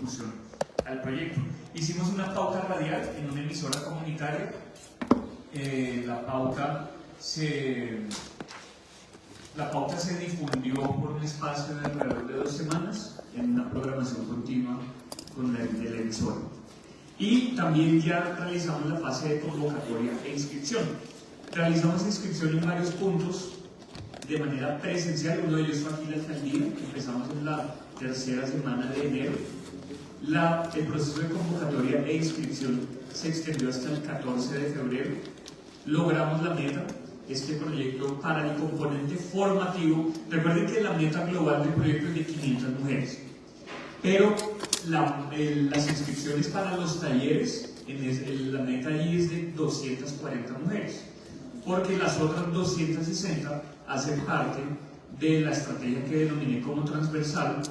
ejecución al proyecto. Hicimos una pauta radial en una emisora comunitaria. La pauta se difundió por un espacio de alrededor de 2 semanas en una programación continua con de la emisora. Y también ya realizamos la fase de convocatoria e inscripción. Realizamos inscripción en varios puntos de manera presencial. Uno de ellos fue aquí en la alcaldía. Empezamos en la 3ª semana de enero. El proceso de convocatoria e inscripción se extendió hasta el 14 de febrero. Logramos la meta. Este proyecto para el componente formativo, recuerden que la meta global del proyecto es de 500 mujeres, pero las inscripciones para los talleres, la meta allí es de 240 mujeres, porque las otras 260 hacen parte de la estrategia que denominé como transversal,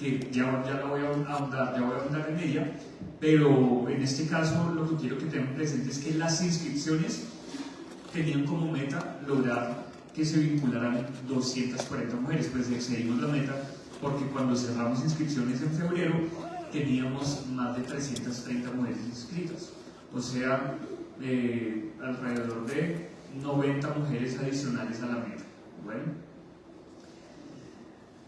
que ya voy a ahondar en ella, pero en este caso lo que quiero que tengan presente es que las inscripciones tenían como meta lograr que se vincularan 240 mujeres, pues excedimos la meta porque cuando cerramos inscripciones en febrero teníamos más de 330 mujeres inscritas, o sea, alrededor de 90 mujeres adicionales a la meta. Bueno,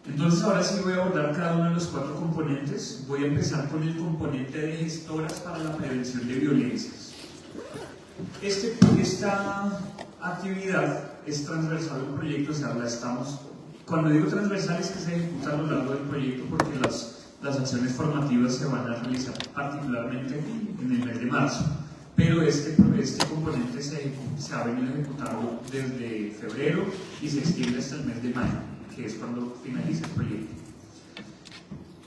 entonces ahora sí voy a abordar cada uno de los 4 componentes. Voy a empezar con el componente de gestoras para la prevención de violencias. Esta actividad es transversal al proyecto, o sea, cuando digo transversal es que se ejecuta a lo largo del proyecto porque las acciones formativas se van a realizar particularmente en el mes de marzo, pero este componente se ha venido ejecutando desde febrero y se extiende hasta el mes de mayo, que es cuando finaliza el proyecto.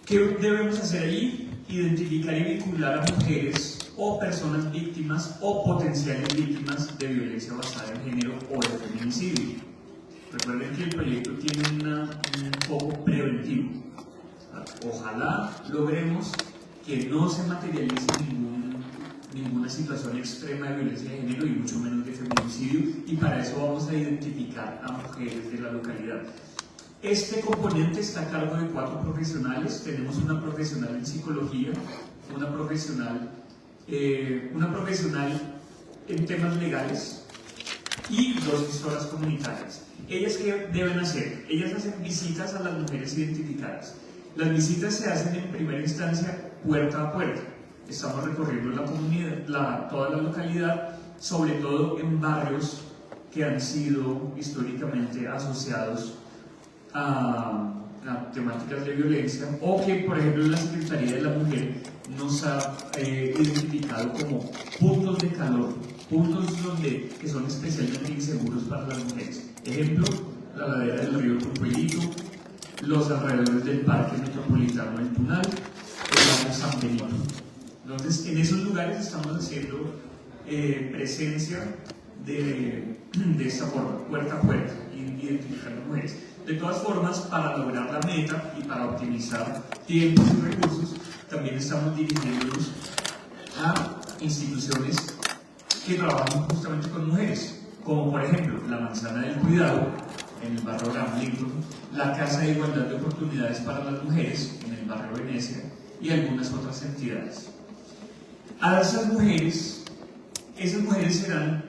¿Qué debemos hacer allí? Identificar y vincular a mujeres o personas víctimas o potenciales víctimas de violencia basada en género o de feminicidio. Recuerden que el proyecto tiene un foco preventivo. Ojalá logremos que no se materialice ninguna situación extrema de violencia de género y mucho menos de feminicidio, y para eso vamos a identificar a mujeres de la localidad. Este componente está a cargo de 4 profesionales. Tenemos una profesional en psicología, una profesional en temas legales y 2 gestoras comunitarias. ¿Ellas qué deben hacer? Ellas hacen visitas a las mujeres identificadas. Las visitas se hacen en primera instancia puerta a puerta. Estamos recorriendo la comunidad, toda la localidad, sobre todo en barrios que han sido históricamente asociados a temáticas de violencia, o que, por ejemplo, la Secretaría de la Mujer nos ha identificado como puntos de calor, puntos que son especialmente inseguros para las mujeres. Ejemplo, la ladera del río Copelito, los alrededores del Parque Metropolitano del Tunal, el lago San Benito. Entonces, en esos lugares estamos haciendo presencia de esta forma, puerta a puerta, identificando mujeres. De todas formas, para lograr la meta y para optimizar tiempos y recursos, también estamos dirigiéndonos a instituciones que trabajan justamente con mujeres, como por ejemplo la Manzana del Cuidado en el barrio Gramlington, la Casa de Igualdad de Oportunidades para las Mujeres en el barrio Venecia y algunas otras entidades. A esas mujeres serán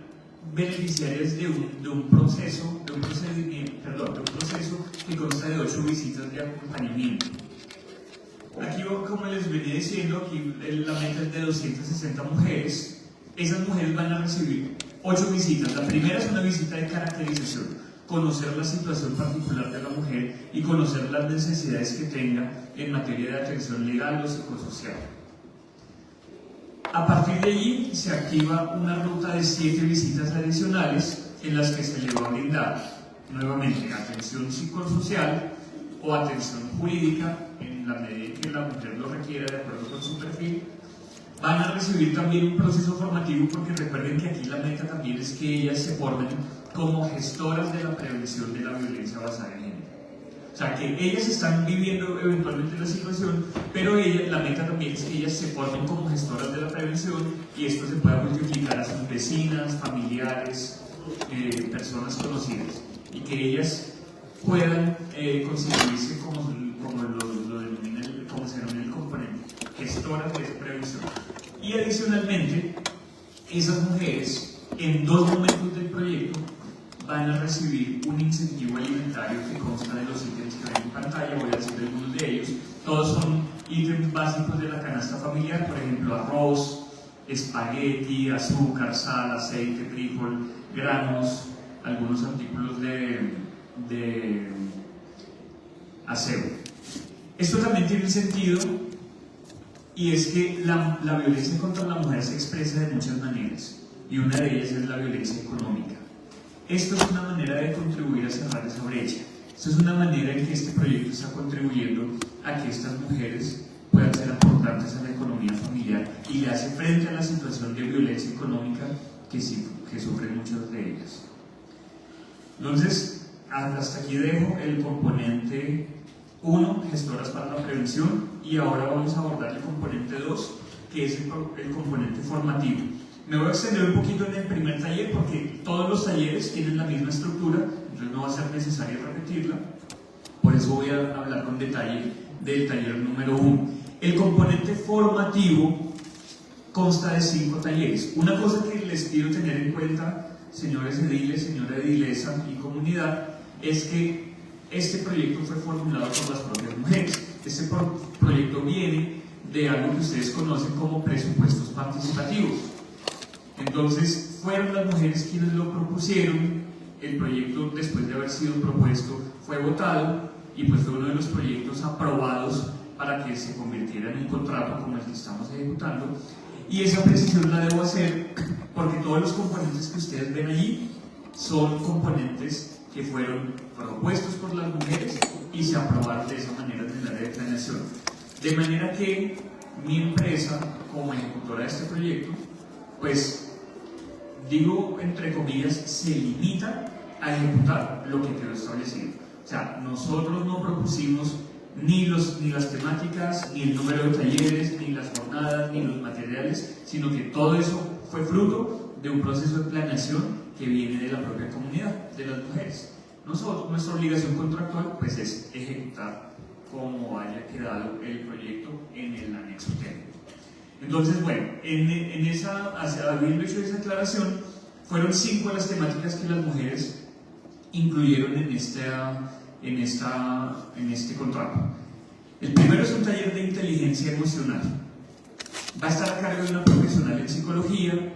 beneficiarias de un proceso que consta de 8 visitas de acompañamiento. Aquí, como les venía diciendo, aquí la meta es de 260 mujeres. Esas mujeres van a recibir 8 visitas. La primera es una visita de caracterización, conocer la situación particular de la mujer y conocer las necesidades que tenga en materia de atención legal o psicosocial. A partir de allí se activa una ruta de 7 visitas adicionales en las que se le va a brindar nuevamente atención psicosocial o atención jurídica en la medida que la mujer lo requiera de acuerdo con su perfil. Van a recibir también un proceso formativo, porque recuerden que aquí la meta también es que ellas se formen como gestoras de la prevención de la violencia basada en género. O sea, que ellas están viviendo eventualmente la situación, pero la meta también es que ellas se formen como gestoras de la prevención y esto se pueda multiplicar a sus vecinas, familiares, personas conocidas, y que ellas puedan constituirse como se denomina el componente gestoras de esa prevención. Y adicionalmente, esas mujeres en 2 momentos del proyecto van a recibir un incentivo alimentario que consta de los ítems que ven en pantalla. Voy a decir algunos de ellos. Todos son ítems básicos de la canasta familiar, por ejemplo, arroz, espagueti, azúcar, sal, aceite, frijol, granos, algunos artículos de aseo. Esto también tiene un sentido, y es que la violencia contra la mujer se expresa de muchas maneras, y una de ellas es la violencia económica. Esto es una manera de contribuir a cerrar esa brecha. Esto es una manera en que este proyecto está contribuyendo a que estas mujeres puedan ser aportantes a la economía familiar y le hace frente a la situación de violencia económica que sufren muchas de ellas. Entonces, hasta aquí dejo el componente 1, gestoras para la prevención, y ahora vamos a abordar el componente 2, que es el componente formativo. Me voy a extender un poquito en el primer taller porque todos los talleres tienen la misma estructura, entonces no va a ser necesario repetirla. Por eso voy a hablar con detalle del taller número 1. El componente formativo consta de 5 talleres. Una cosa que les pido tener en cuenta, señores ediles, señora edilesa y comunidad, es que este proyecto fue formulado por las propias mujeres. Este proyecto viene de algo que ustedes conocen como presupuestos participativos. Entonces, fueron las mujeres quienes lo propusieron. El proyecto, después de haber sido propuesto, fue votado y pues fue uno de los proyectos aprobados para que se convirtiera en un contrato como el que estamos ejecutando. Y esa precisión la debo hacer porque todos los componentes que ustedes ven allí son componentes que fueron propuestos por las mujeres y se aprobaron de esa manera en el área de planeación. De manera que mi empresa, como ejecutora de este proyecto, pues digo entre comillas, se limita a ejecutar lo que quedó establecido. O sea, nosotros no propusimos ni las temáticas, ni el número de talleres, ni las jornadas, ni los materiales, sino que todo eso fue fruto de un proceso de planeación que viene de la propia comunidad, de las mujeres. Nosotros, nuestra obligación contractual, pues es ejecutar como haya quedado el proyecto en el anexo técnico. Entonces, bueno, habiendo hecho esa aclaración, fueron 5 las temáticas que las mujeres incluyeron en este contrato. El primero es un taller de inteligencia emocional. Va a estar a cargo de una profesional en psicología.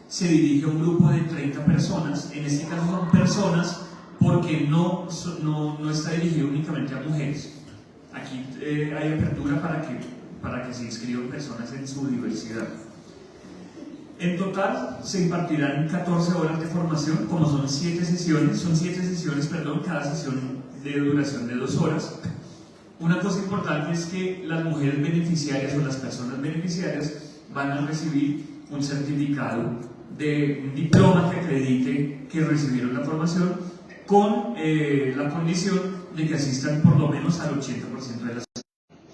Se dirige a un grupo de 30 personas. En este caso son personas porque no está dirigido únicamente a mujeres. Aquí hay apertura para que se inscriban personas en su diversidad. En total se impartirán 14 horas de formación, como son 7 sesiones, cada sesión de duración de 2 horas. Una cosa importante es que las mujeres beneficiarias o las personas beneficiarias van a recibir un certificado de un diploma que acredite que recibieron la formación con la condición de que asistan por lo menos al 80% de las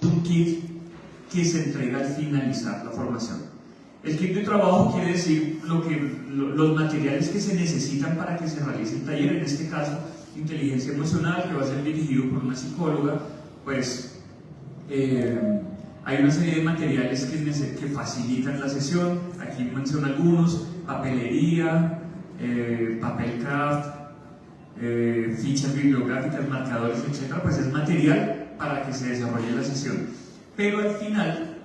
un kit que se entrega al finalizar la formación. El kit de trabajo quiere decir los materiales que se necesitan para que se realice el taller, en este caso inteligencia emocional, que va a ser dirigido por una psicóloga. Pues hay una serie de materiales que facilitan la sesión. Aquí menciono algunos: papelería, papel craft, fichas bibliográficas, marcadores, etc. Pues es material para que se desarrolle la sesión. Pero al final,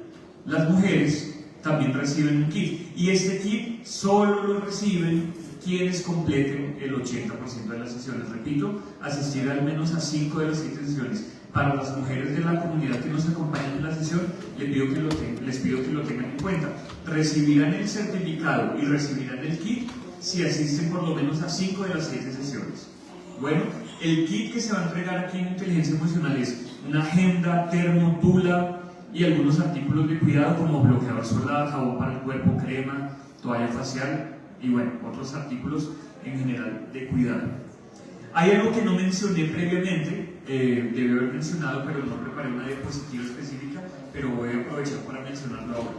las mujeres también reciben un kit, y este kit solo lo reciben quienes completen el 80% de las sesiones. Repito, asistir al menos a 5 de las 7 sesiones. Para las mujeres de la comunidad que nos acompañan en la sesión, les pido que lo tengan en cuenta. Recibirán el certificado y recibirán el kit si asisten por lo menos a 5 de las 7 sesiones. Bueno, el kit que se va a entregar aquí en inteligencia emocional es una agenda, termo, tula y algunos artículos de cuidado como bloqueador solar, jabón para el cuerpo, crema, toalla facial y bueno, otros artículos en general de cuidado. Hay algo que no mencioné previamente, debí haber mencionado, pero no preparé una diapositiva específica, pero voy a aprovechar para mencionarlo ahora.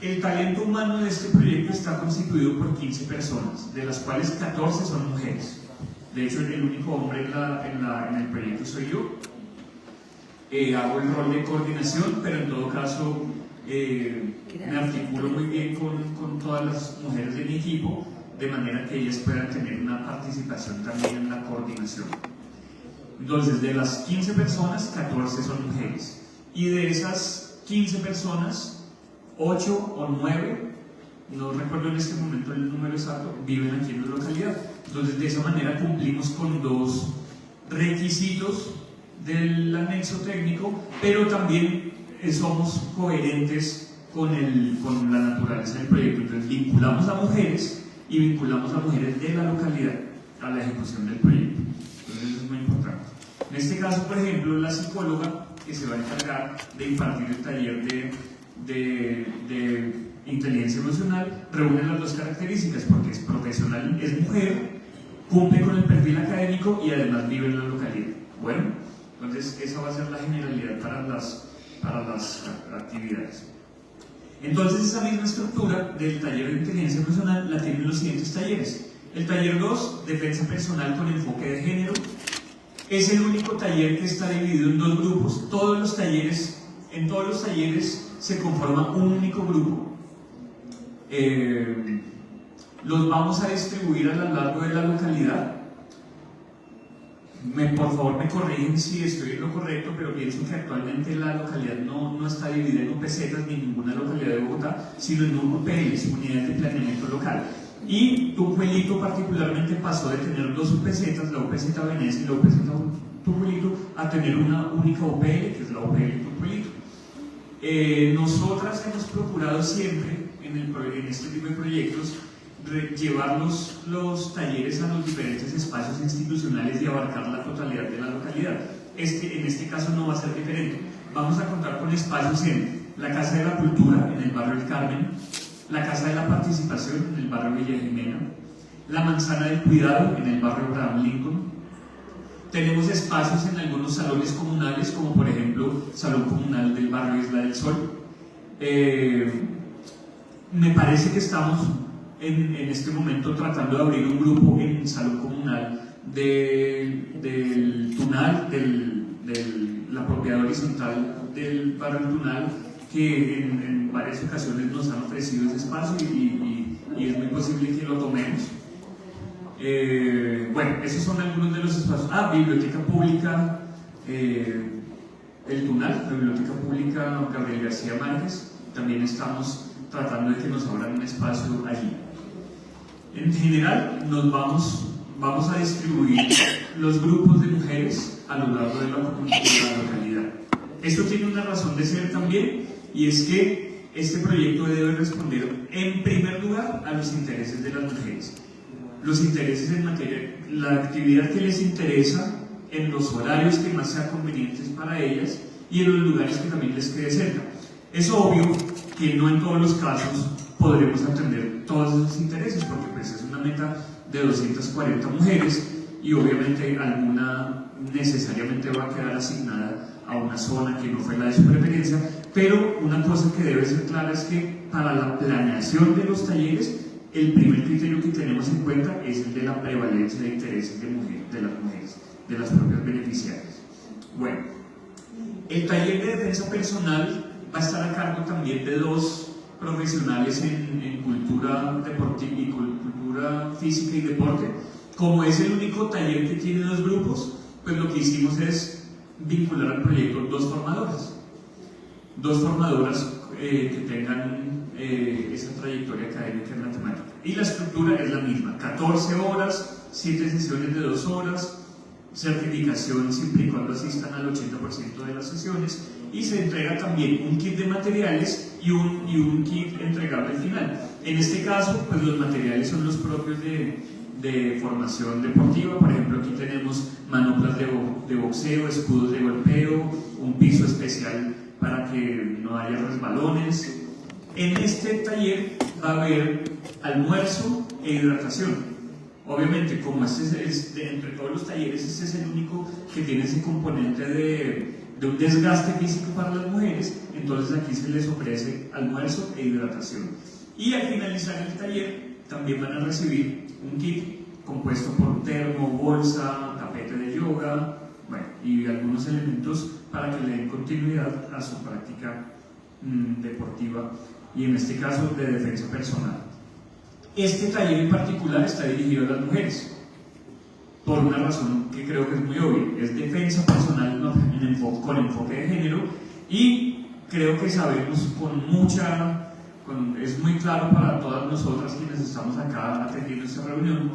El talento humano de este proyecto está constituido por 15 personas, de las cuales 14 son mujeres. De hecho, el único hombre en el proyecto soy yo. Hago el rol de coordinación, pero en todo caso me articulo muy bien con todas las mujeres de mi equipo, de manera que ellas puedan tener una participación también en la coordinación. Entonces, de las 15 personas, 14 son mujeres. Y de esas 15 personas, 8 o 9, no recuerdo en este momento el número exacto, viven aquí en la localidad. Entonces, de esa manera cumplimos con 2 requisitos del anexo técnico, pero también somos coherentes con la naturaleza del proyecto. Entonces, vinculamos a mujeres y vinculamos a mujeres de la localidad a la ejecución del proyecto. Entonces, eso es muy importante. En este caso, por ejemplo, la psicóloga que se va a encargar de impartir el taller de inteligencia emocional reúne las 2 características, porque es profesional, es mujer, cumple con el perfil académico y además vive en la localidad. Bueno, entonces esa va a ser la generalidad para las actividades. Entonces, esa misma estructura del taller de inteligencia emocional la tienen los siguientes talleres. El taller 2, defensa personal con enfoque de género, es el único taller que está dividido en 2 grupos. En todos los talleres se conforma un único grupo. Los vamos a distribuir a lo largo de la localidad. Por favor me corrigen si estoy en lo correcto, pero pienso que actualmente la localidad no está dividida en UPZ ni en ninguna localidad de Bogotá, sino en UPLs, Unidades de Planeamiento Local. Y Tunjuelito particularmente pasó de tener 2 UPZs, la UPZ Venecia y la UPZ Tunjuelito, a tener una única UPL, que es la UPL Tunjuelito. Nosotras hemos procurado siempre, en este tipo de proyectos, llevar los talleres a los diferentes espacios institucionales y abarcar la totalidad de la localidad. En este caso no va a ser diferente. Vamos a contar con espacios en la Casa de la Cultura, en el barrio El Carmen, la Casa de la Participación, en el barrio Villa Jimena, la Manzana del Cuidado, en el barrio Abraham Lincoln. Tenemos espacios en algunos salones comunales, como por ejemplo Salón Comunal del barrio Isla del Sol. Me parece que estamos en este momento tratando de abrir un grupo en el Salón Comunal del Tunal, de la propiedad horizontal del barrio Tunal, que en varias ocasiones nos han ofrecido ese espacio y es muy posible que lo tomemos. Bueno, esos son algunos de los espacios. Biblioteca Pública, el Tunal, la Biblioteca Pública Gabriel García Márquez, también estamos tratando de que nos abran un espacio allí. En general, vamos a distribuir los grupos de mujeres a lo largo de la localidad. Esto tiene una razón de ser también, y es que este proyecto debe responder en primer lugar a los intereses de las mujeres. Los intereses en materia, la actividad que les interesa, en los horarios que más sean convenientes para ellas y en los lugares que también les quede cerca. Es obvio que no en todos los casos podremos atender todos esos intereses, porque pues es una meta de 240 mujeres y obviamente alguna necesariamente va a quedar asignada a una zona que no fue la de su preferencia, pero una cosa que debe ser clara es que para la planeación de los talleres el primer criterio que tenemos en cuenta es el de la prevalencia de intereses de las mujeres, de las propias beneficiarias. Bueno, el taller de defensa personal va a estar a cargo también de 2 profesionales en cultura deportiva y cultura física y deporte. Como es el único taller que tiene 2 grupos, pues lo que hicimos es vincular al proyecto 2 formadoras que tengan esa trayectoria académica en matemática. Y la estructura es la misma: 14 horas, 7 sesiones de 2 horas, certificación siempre y cuando asistan al 80% de las sesiones, y se entrega también un kit de materiales y un kit entregable al final. En este caso, pues los materiales son los propios de formación deportiva. Por ejemplo, aquí tenemos manoplas de boxeo, escudos de golpeo, un piso especial para que no haya resbalones. En este taller va a haber almuerzo e hidratación. Obviamente, como entre todos los talleres, este es el único que tiene ese componente de un desgaste físico para las mujeres, entonces aquí se les ofrece almuerzo e hidratación. Y al finalizar el taller también van a recibir un kit compuesto por termo, bolsa, tapete de yoga, bueno, y algunos elementos para que le den continuidad a su práctica deportiva y en este caso de defensa personal. Este taller en particular está dirigido a las mujeres por una razón que creo que es muy obvia: es defensa personal con enfoque de género, y creo que sabemos es muy claro para todas nosotras quienes estamos acá atendiendo esta reunión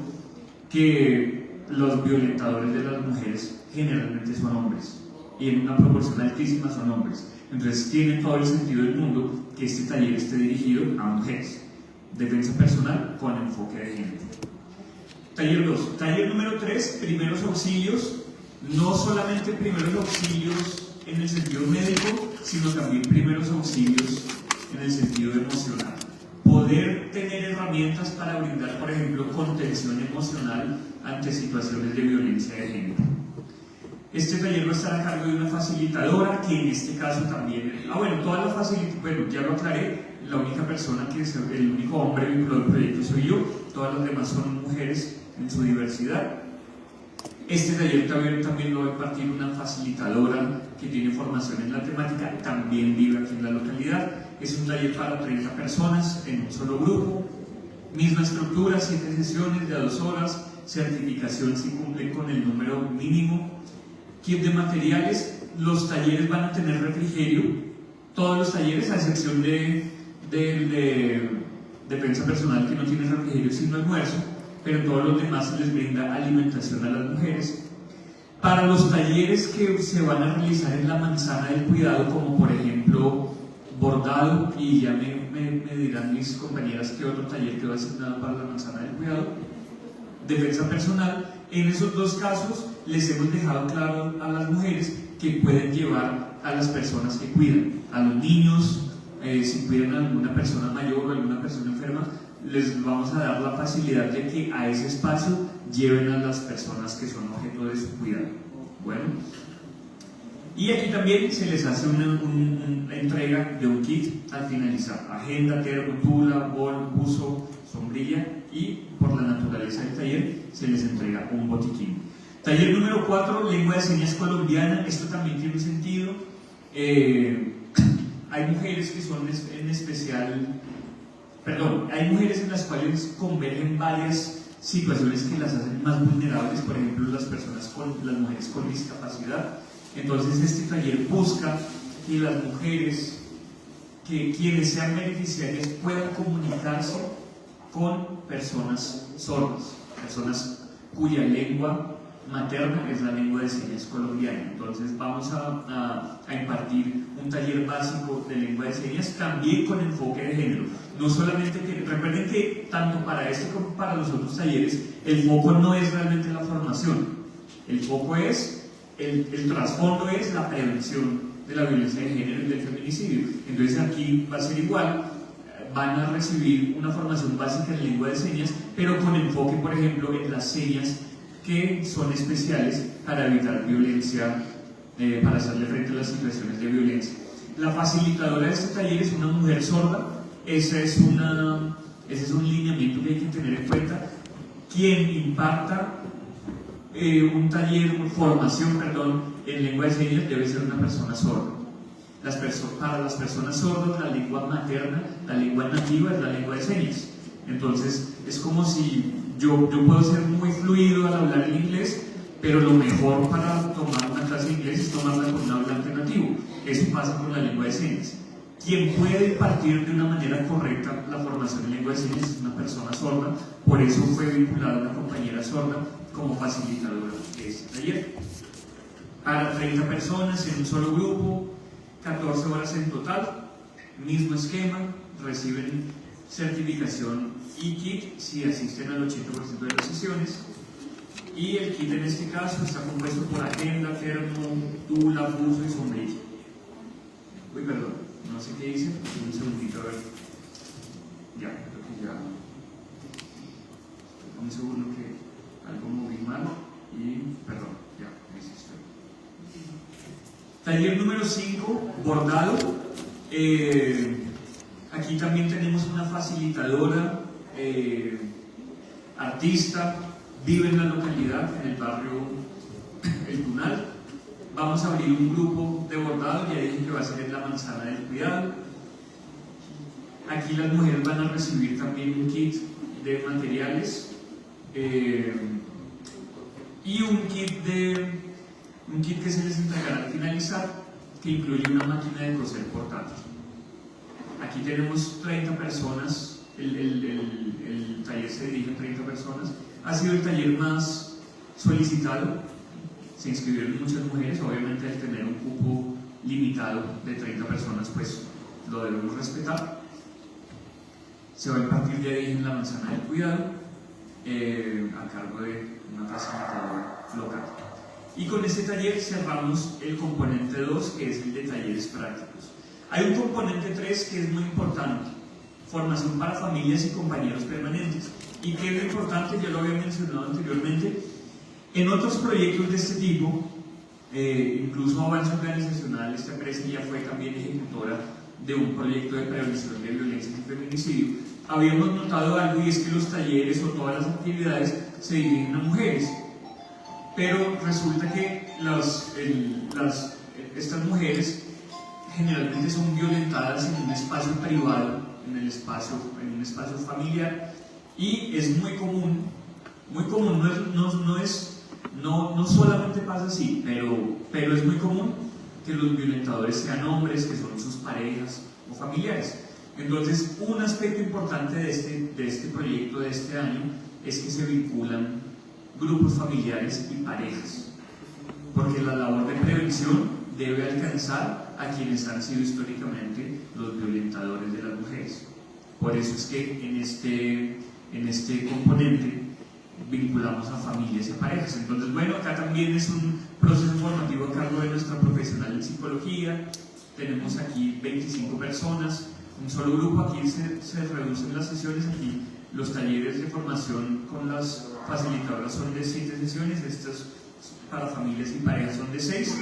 que los violentadores de las mujeres generalmente son hombres, y en una proporción altísima son hombres. Entonces tiene todo el sentido del mundo que este taller esté dirigido a mujeres. Defensa personal con enfoque de género. Taller 2. Taller número 3, primeros auxilios. No solamente primeros auxilios en el sentido médico, sino también primeros auxilios en el sentido emocional. Poder tener herramientas para brindar, por ejemplo, contención emocional ante situaciones de violencia de género. Este taller va a estar a cargo de una facilitadora, que en este caso también... todas las facilitadoras, ya lo aclaré, la única persona el único hombre vinculado al proyecto soy yo, todas las demás son mujeres en su diversidad. Este taller también lo va a impartir una facilitadora que tiene formación en la temática, también vive aquí en la localidad. Es un taller para 30 personas en un solo grupo, misma estructura, 7 sesiones de 2 horas, certificación si cumplen con el número mínimo. Kit de materiales, los talleres van a tener refrigerio, todos los talleres, a excepción de defensa personal, que no tiene refrigerio sino almuerzo, pero todos los demás se les brinda alimentación a las mujeres. Para los talleres que se van a realizar en la manzana del cuidado, como por ejemplo bordado, y ya me dirán mis compañeras qué otro taller quedó asignado para la manzana del cuidado, defensa personal, en esos dos casos les hemos dejado claro a las mujeres que pueden llevar a las personas que cuidan, a los niños, si cuidan a alguna persona mayor o alguna persona enferma, les vamos a dar la facilidad de que a ese espacio lleven a las personas que son objeto de su cuidado. Bueno, y aquí también se les hace una entrega de un kit al finalizar: agenda, termo, tula, bol, buzo, sombrilla, y por la naturaleza del taller se les entrega un botiquín. Taller número 4, lengua de señas colombiana. Esto también tiene un sentido. Hay mujeres que son en especial, hay mujeres en las cuales convergen varias situaciones que las hacen más vulnerables, por ejemplo las mujeres con discapacidad. Entonces este taller busca que las mujeres, que quienes sean beneficiarias, puedan comunicarse con personas sordas, personas cuya lengua materna es la lengua de señas colombiana. Entonces vamos a impartir un taller básico de lengua de señas, también con enfoque de género. No solamente recuerden que tanto para este como para los otros talleres, el foco no es realmente la formación, el foco es, el trasfondo es la prevención de la violencia de género y del feminicidio. Entonces aquí va a ser igual, van a recibir una formación básica en lengua de señas, pero con enfoque, por ejemplo, en las señas que son especiales para evitar violencia, para hacerle frente a las situaciones de violencia. La facilitadora de este taller es una mujer sorda. Ese es un lineamiento que hay que tener en cuenta. Quien imparta formación en lengua de señas debe ser una persona sorda. Para las personas sordas, la lengua materna, la lengua nativa es la lengua de señas. Entonces es como si yo puedo ser muy fluido al hablar el inglés, pero lo mejor para tomar una clase de inglés es tomarla con un hablante nativo. Eso pasa con la lengua de señas. Quien puede impartir de una manera correcta la formación en lengua de señas es una persona sorda. Por eso fue vinculada una compañera sorda como facilitadora de este taller. Para 30 personas en un solo grupo, 14 horas en total, mismo esquema, reciben certificación y kit si asisten al 80% de las sesiones. Y el kit en este caso está compuesto por agenda, termo, tula, buzo y sombrilla. Uy, perdón, no sé qué hice, un segundito, a ver. Ya, creo que ya. Un segundo que algo moví mal y, perdón, ya, ahí sí estoy. Taller número 5, bordado. Aquí también tenemos una facilitadora, artista, vive en la localidad, en el barrio El Tunal. Vamos a abrir un grupo de bordado, ya dije que va a ser en la manzana del cuidado. Aquí las mujeres van a recibir también un kit de materiales y un kit que se les entregará al finalizar, que incluye una máquina de coser portátil. Aquí tenemos 30 personas, el taller se dirige a 30 personas. Ha sido el taller más solicitado, se inscribieron muchas mujeres, obviamente al tener un cupo limitado de 30 personas, pues lo debemos respetar. Se va a impartir de ahí en la manzana del cuidado, a cargo de una facilitadora local. Y con este taller cerramos el componente 2, que es el de talleres prácticos. Hay un componente 3 que es muy importante: formación para familias y compañeros permanentes. ¿Y qué es lo importante? Ya lo había mencionado anteriormente. En otros proyectos de este tipo, incluso Avance Organizacional, esta empresa ya fue también ejecutora de un proyecto de prevención de violencia y feminicidio. Habíamos notado algo, y es que los talleres o todas las actividades se dirigen a mujeres, pero resulta que estas mujeres generalmente son violentadas en un espacio privado, en un espacio familiar, y es muy común, no solamente pasa así, pero es muy común que los violentadores sean hombres, que son sus parejas o familiares. Entonces, un aspecto importante de este proyecto de este año es que se vinculan grupos familiares y parejas, porque la labor de prevención debe alcanzar a quienes han sido históricamente los violentadores de las mujeres. Por eso es que en este componente vinculamos a familias y parejas. Entonces, bueno, acá también es un proceso formativo a cargo de nuestra profesional en psicología. Tenemos aquí 25 personas, un solo grupo. Aquí se reducen las sesiones. Aquí los talleres de formación con las facilitadoras son de 7 sesiones, estos para familias y parejas son de 6,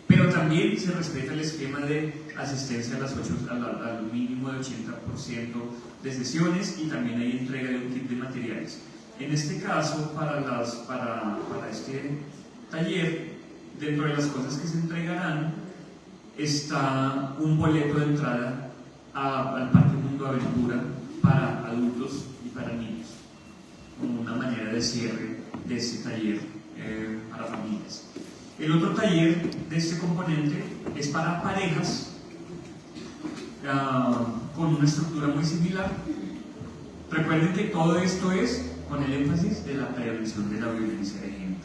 pero también se respeta el esquema de asistencia al mínimo de 80% de sesiones, y también hay entrega de un kit de materiales. En este caso, para este taller, dentro de las cosas que se entregarán está un boleto de entrada al Parque Mundo Aventura para adultos y para niños, como una manera de cierre de este taller para familias. El otro taller de este componente es para parejas, con una estructura muy similar. Recuerden que todo esto es con el énfasis de la prevención de la violencia de género.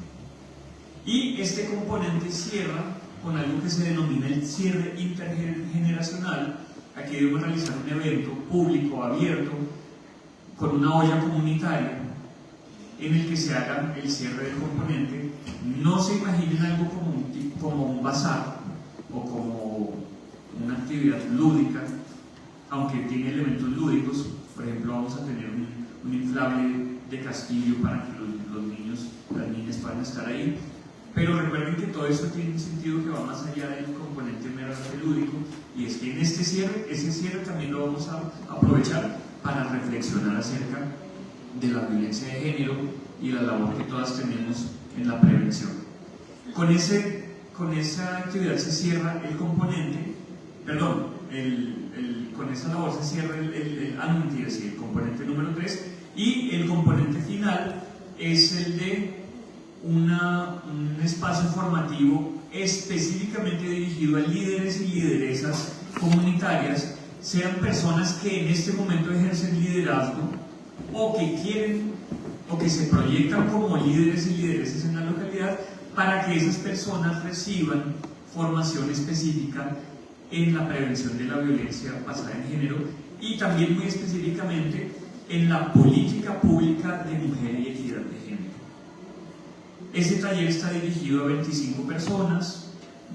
Y este componente cierra con algo que se denomina el cierre intergeneracional. Aquí debemos realizar un evento público, abierto, con una olla comunitaria, en el que se haga el cierre del componente. No se imaginen algo como un bazar o como una actividad lúdica, aunque tiene elementos lúdicos. Por ejemplo, vamos a tener un inflable de castillo para que los niños, las niñas puedan estar ahí. Pero recuerden que todo eso tiene un sentido que va más allá del componente meramente lúdico, y es que en ese cierre también lo vamos a aprovechar para reflexionar acerca de la violencia de género y la labor que todas tenemos en la prevención. Con esa actividad se cierra el componente, con esa labor se cierra el componente número 3, y el componente final es el de un espacio formativo específicamente dirigido a líderes y lideresas comunitarias, sean personas que en este momento ejercen liderazgo o que quieren o que se proyectan como líderes y lideresas en la localidad, para que esas personas reciban formación específica en la prevención de la violencia basada en género, y también muy específicamente en la política pública de mujer y equidad de género. Este taller está dirigido a 25 personas,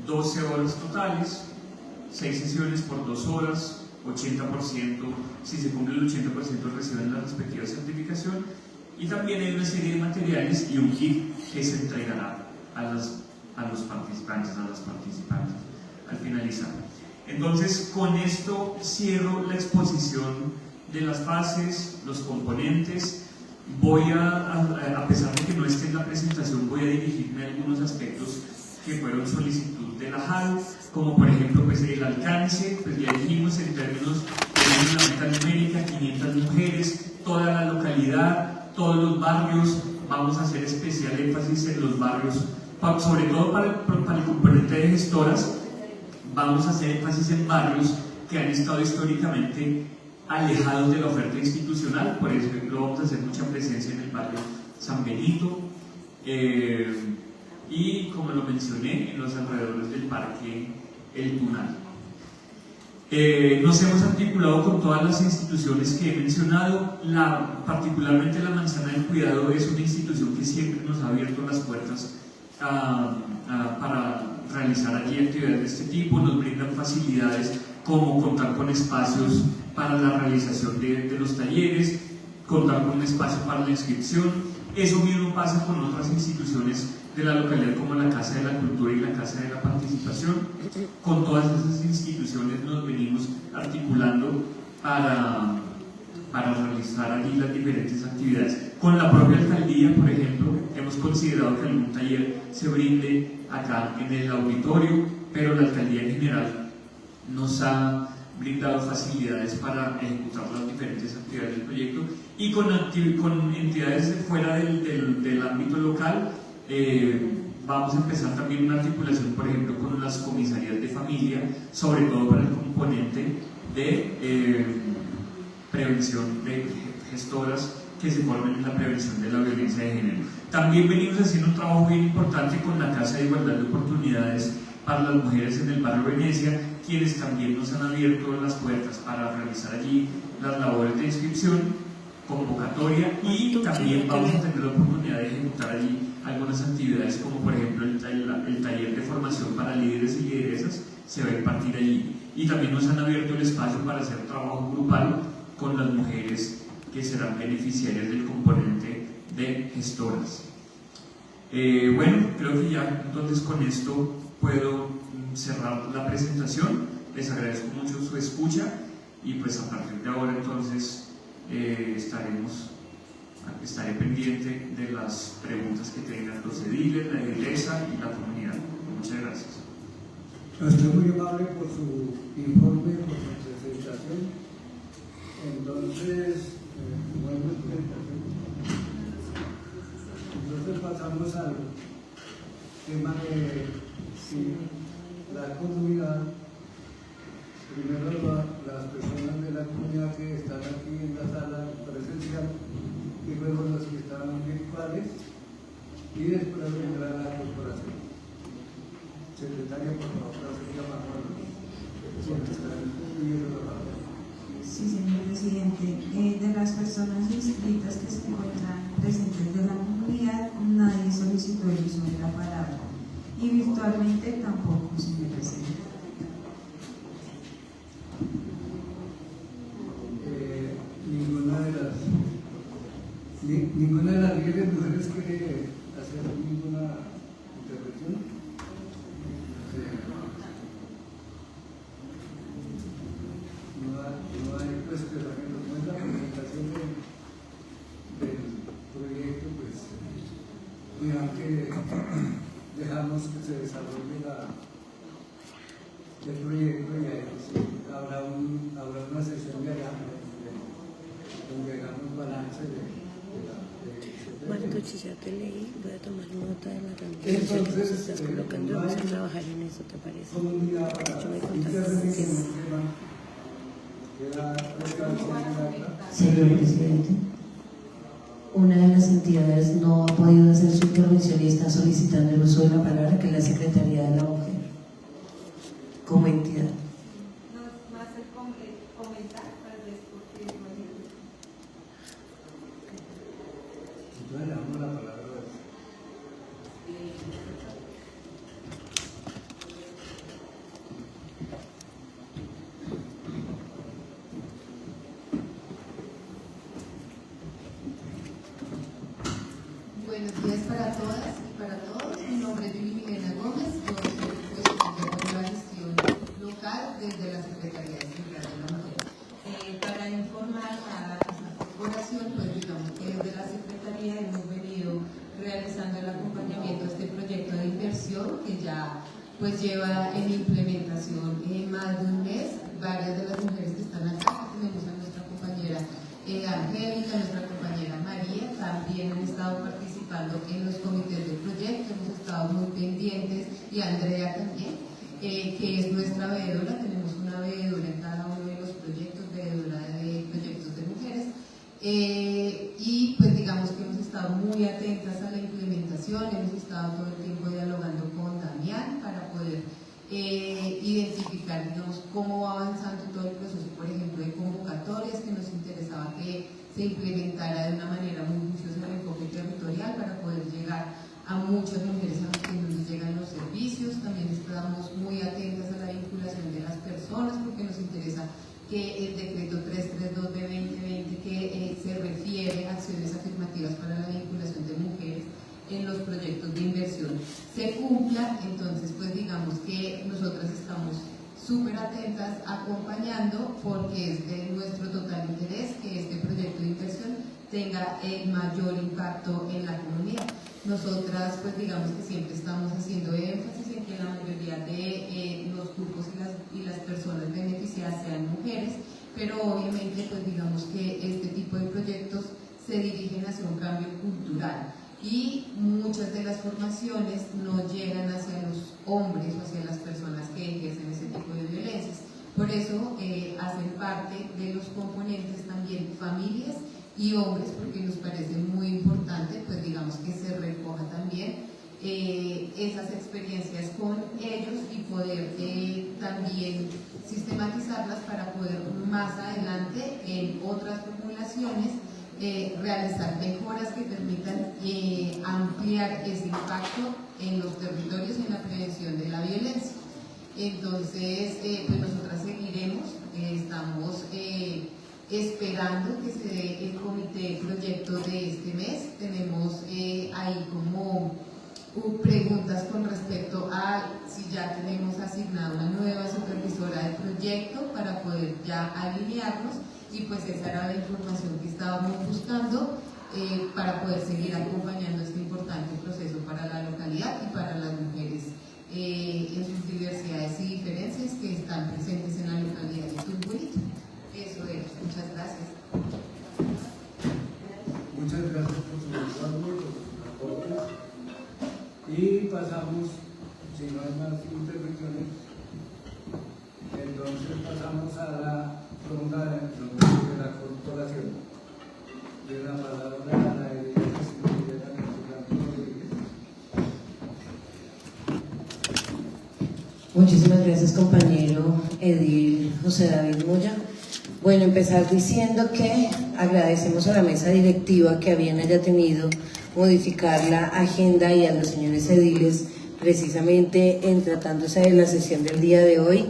12 horas totales, 6 sesiones por 2 horas, 80%, si se cumple el 80% reciben la respectiva certificación, y también hay una serie de materiales y un kit que se entregará a los participantes, a las participantes al finalizar. Entonces, con esto cierro la exposición de las fases, los componentes. A pesar de que no esté en la presentación, voy a dirigirme a algunos aspectos que fueron solicitud de la JAL, como por ejemplo pues el alcance, pues ya dijimos en términos de tienen la meta numérica, 500 mujeres, toda la localidad, todos los barrios. Vamos a hacer especial énfasis en los barrios, sobre todo para el componente de gestoras. Vamos a hacer énfasis en barrios que han estado históricamente alejados de la oferta institucional. Por ejemplo, vamos a hacer mucha presencia en el barrio San Benito y, como lo mencioné, en los alrededores del Parque El Tunal. Nos hemos articulado con todas las instituciones que he mencionado. Particularmente la Manzana del Cuidado es una institución que siempre nos ha abierto las puertas para realizar allí actividades de este tipo. Nos brindan facilidades como contar con espacios para la realización de los talleres, contar con un espacio para la inscripción. Eso mismo pasa con otras instituciones de la localidad como la Casa de la Cultura y la Casa de la Participación. Con todas esas instituciones nos venimos articulando para realizar allí las diferentes actividades. Con la propia alcaldía, por ejemplo, hemos considerado que algún taller se brinde acá en el auditorio, pero la alcaldía en general nos ha brindado facilidades para ejecutar las diferentes actividades del proyecto, y con entidades de fuera del ámbito local. Vamos a empezar también una articulación, por ejemplo, con las comisarías de familia, sobre todo para el componente de prevención de gestoras que se formen en la prevención de la violencia de género. También venimos haciendo un trabajo bien importante con la Casa de Igualdad de Oportunidades para las mujeres en el barrio Venecia, quienes también nos han abierto las puertas para realizar allí las labores de inscripción, convocatoria, y también vamos a tener la oportunidad de ejecutar allí algunas actividades, como por ejemplo el taller de formación para líderes y lideresas se va a impartir allí, y también nos han abierto el espacio para hacer trabajo grupal con las mujeres que serán beneficiarias del componente de gestoras. Bueno, creo que ya entonces con esto puedo cerrar la presentación. Les agradezco mucho su escucha, y pues a partir de ahora entonces estaré pendiente de las preguntas que tengan los ediles, la iglesia y la comunidad. Muchas gracias. Estoy muy amable por su informe, por su presentación. Entonces, pasamos al tema de si la comunidad, primero las personas de la comunidad que están aquí en la sala presencial, y luego los que están virtuales, y después vendrá la corporación. Secretaria, por favor, la secretaria. Sí, señor presidente. De las personas inscritas que se encuentran presentes de la comunidad, nadie solicitó el uso de la palabra, y virtualmente tampoco, señor presidente. Ninguna de las 10 mujeres quiere hacer ninguna intervención. No hay cuestionamiento. No es la presentación del proyecto, pues cuidado que dejamos que se desarrolle el proyecto, y ahí habrá una sesión de allá donde hagamos balance de Martucci, ya te leí, voy a tomar nota de la reunión que nos estás colocando y vamos a trabajar en eso, ¿te parece? Yo me contaste que Señor presidente, una de las entidades no ha podido hacer su intervención y está solicitando el uso de la palabra, que es la Secretaría de la Mujer, como entidad. ¿Nos va a hacer comentar tal vez porque entonces le damos la palabra a Buenos días para todas y para todos. Mi nombre es Vivi Milena Gómez, yo soy y Andrea también, que es nuestra veedora. Tenemos una veedora en cada uno de los proyectos, veedora de proyectos de mujeres, y pues digamos que hemos estado muy atentas a la implementación, hemos estado todo el tiempo dialogando con Damián para poder identificar, digamos, cómo va avanzando todo el proceso, por ejemplo, de convocatorias, que nos interesaba que se implementara de una manera muy juiciosa el enfoque territorial para poder llegar a muchas mujeres a las que no nos llegan los servicios. También estamos muy atentas a la vinculación de las personas, porque nos interesa que el decreto 332 de 2020, que se refiere a acciones afirmativas para la vinculación de mujeres en los proyectos de inversión, se cumpla. Entonces, pues digamos que nosotras estamos súper atentas, acompañando, porque es de nuestro total interés que este proyecto de inversión tenga el mayor impacto en la comunidad. Nosotras, pues digamos que siempre estamos haciendo énfasis en que la mayoría de los grupos y las personas beneficiadas sean mujeres, pero obviamente, pues digamos que este tipo de proyectos se dirigen hacia un cambio cultural, y muchas de las formaciones no llegan hacia los hombres o hacia las personas que ejercen ese tipo de violencias. Por eso hacen parte de los componentes también familias y hombres, porque nos parece muy importante, pues digamos que se recoja también esas experiencias con ellos y poder también sistematizarlas para poder más adelante en otras poblaciones realizar mejoras que permitan ampliar ese impacto en los territorios y en la prevención de la violencia. Entonces, pues nosotras seguiremos, estamos esperando que se dé el comité de proyectos de este mes. Tenemos ahí como preguntas con respecto a si ya tenemos asignada una nueva supervisora de proyecto para poder ya alinearnos, y pues esa era la información que estábamos buscando para poder seguir acompañando este importante proceso para la localidad y para las mujeres en sus diversidades y diferencias que están presentes en la localidad de Tumburito. Eso es, muchas gracias. Muchas gracias por su informe, por sus aportes. Y pasamos, si no hay más intervenciones, entonces pasamos a la ronda de la corporación. De la palabra a la Muchísimas gracias, compañero edil José David Moya. Bueno, empezar diciendo que agradecemos a la mesa directiva que bien haya tenido modificar la agenda y a los señores ediles precisamente en tratándose de la sesión del día de hoy.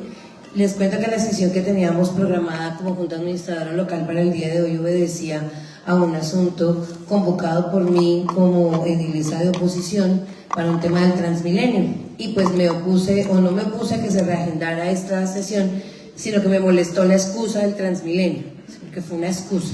Les cuento que la sesión que teníamos programada como Junta Administradora Local para el día de hoy obedecía a un asunto convocado por mí como edilesa de oposición para un tema del Transmilenio, y pues me opuse, o no me opuse a que se reagendara esta sesión, sino que me molestó la excusa del Transmilenio, porque fue una excusa,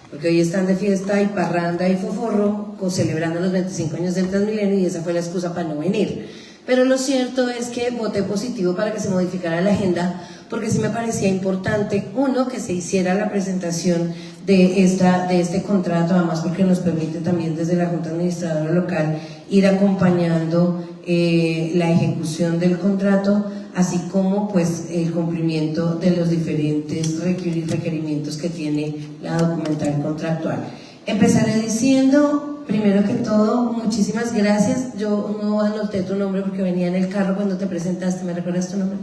porque hoy están de fiesta y parranda y foforro celebrando los 25 años del Transmilenio, y esa fue la excusa para no venir. Pero lo cierto es que voté positivo para que se modificara la agenda, porque sí me parecía importante, uno, que se hiciera la presentación de este contrato, además porque nos permite también desde la Junta Administradora Local ir acompañando la ejecución del contrato, así como pues el cumplimiento de los diferentes requerimientos que tiene la documental contractual. Empezaré diciendo, primero que todo, muchísimas gracias. Yo no anoté tu nombre porque venía en el carro cuando te presentaste. ¿Me recuerdas tu nombre?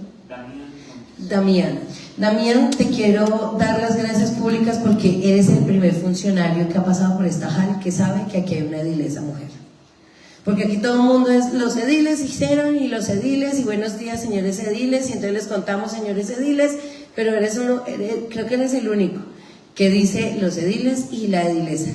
Damián, te quiero dar las gracias públicas porque eres el primer funcionario que ha pasado por esta JAL que sabe que aquí hay una edilesa mujer. Porque aquí todo el mundo es los ediles hicieron y los ediles y buenos días señores ediles, y entonces les contamos señores ediles, pero creo que eres el único que dice los ediles y la edilesa.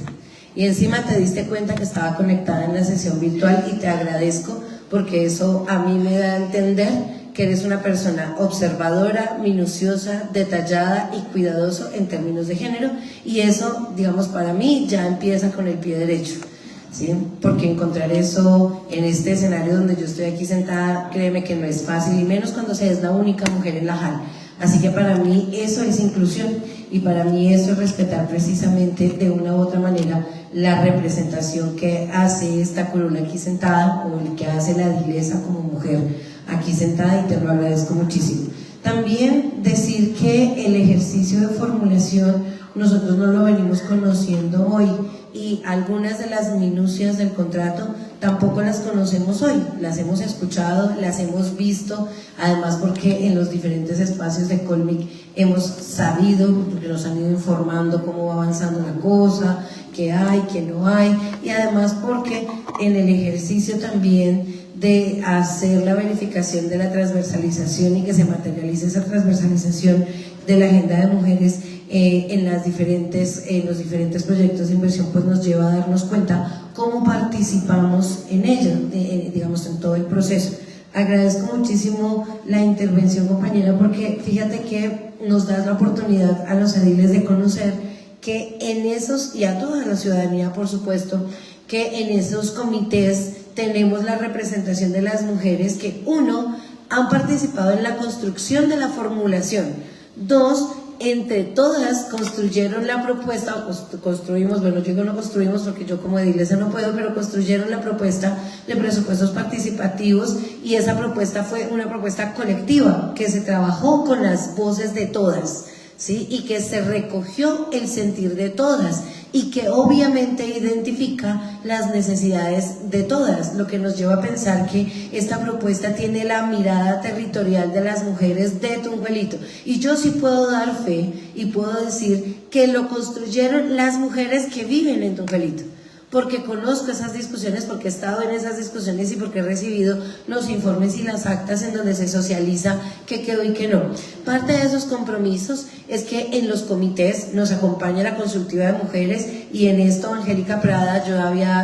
Y encima te diste cuenta que estaba conectada en la sesión virtual, y te agradezco porque eso a mí me da a entender que eres una persona observadora, minuciosa, detallada y cuidadoso en términos de género, y eso, digamos, para mí ya empieza con el pie derecho, ¿sí? Porque encontrar eso en este escenario donde yo estoy aquí sentada, créeme que no es fácil, y menos cuando se es la única mujer en la JAL. Así que para mí eso es inclusión, y para mí eso es respetar precisamente de una u otra manera la representación que hace esta curula aquí sentada, o el que hace la edilesa como mujer aquí sentada y te lo agradezco muchísimo. También decir que el ejercicio de formulación nosotros no lo venimos conociendo hoy y algunas de las minucias del contrato tampoco las conocemos hoy, las hemos escuchado, las hemos visto, además porque en los diferentes espacios de Colmic hemos sabido, porque nos han ido informando cómo va avanzando la cosa, qué hay, qué no hay, y además porque en el ejercicio también de hacer la verificación de la transversalización y que se materialice esa transversalización de la agenda de mujeres en los diferentes proyectos de inversión, pues nos lleva a darnos cuenta cómo participamos en ella, digamos, en todo el proceso. Agradezco muchísimo la intervención, compañera, porque fíjate que nos da la oportunidad a los ediles de conocer que en esos, y a toda la ciudadanía por supuesto, que en esos comités tenemos la representación de las mujeres que, uno, han participado en la construcción de la formulación, dos, entre todas construyeron la propuesta, construimos, bueno, yo digo no construimos porque yo como edilesa no puedo, pero construyeron la propuesta de presupuestos participativos y esa propuesta fue una propuesta colectiva que se trabajó con las voces de todas, ¿sí? Y que se recogió el sentir de todas y que obviamente identifica las necesidades de todas, lo que nos lleva a pensar que esta propuesta tiene la mirada territorial de las mujeres de Tunjuelito. Y yo sí puedo dar fe y puedo decir que lo construyeron las mujeres que viven en Tunjuelito, porque conozco esas discusiones, porque he estado en esas discusiones y porque he recibido los informes y las actas en donde se socializa qué quedó y qué no. Parte de esos compromisos es que en los comités nos acompaña la consultiva de mujeres y en esto, Angélica Prada, yo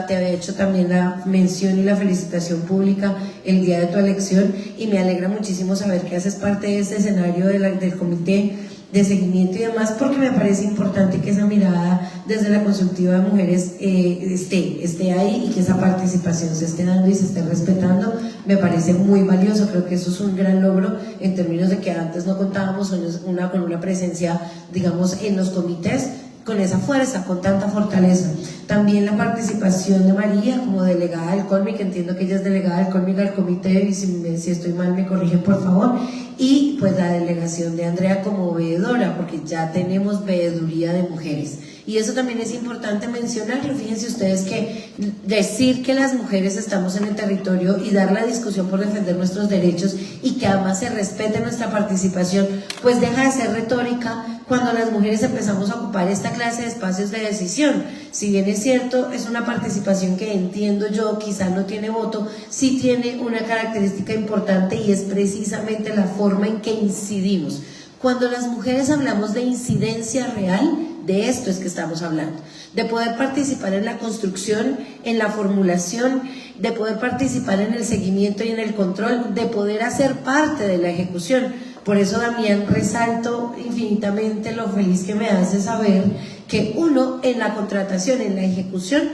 te había hecho también la mención y la felicitación pública el día de tu elección y me alegra muchísimo saber que haces parte de este escenario del comité de seguimiento y demás, porque me parece importante que esa mirada desde la consultiva de mujeres esté ahí y que esa participación se esté dando y se esté respetando. Me parece muy valioso, creo que eso es un gran logro en términos de que antes no contábamos con una presencia, digamos, en los comités con esa fuerza, con tanta fortaleza. También la participación de María como delegada del Colmic, entiendo que ella es delegada del Colmic al comité y si estoy mal me corrigen por favor, y pues la delegación de Andrea como veedora, porque ya tenemos veeduría de mujeres. Y eso también es importante mencionarlo. Fíjense ustedes que decir que las mujeres estamos en el territorio y dar la discusión por defender nuestros derechos y que además se respete nuestra participación, pues deja de ser retórica cuando las mujeres empezamos a ocupar esta clase de espacios de decisión. Si bien es cierto, es una participación que entiendo yo, quizá no tiene voto, sí tiene una característica importante y es precisamente la forma en que incidimos. Cuando las mujeres hablamos de incidencia real, de esto es que estamos hablando, de poder participar en la construcción, en la formulación, de poder participar en el seguimiento y en el control, de poder hacer parte de la ejecución. Por eso, Damián, resalto infinitamente lo feliz que me hace saber que uno, en la contratación, en la ejecución,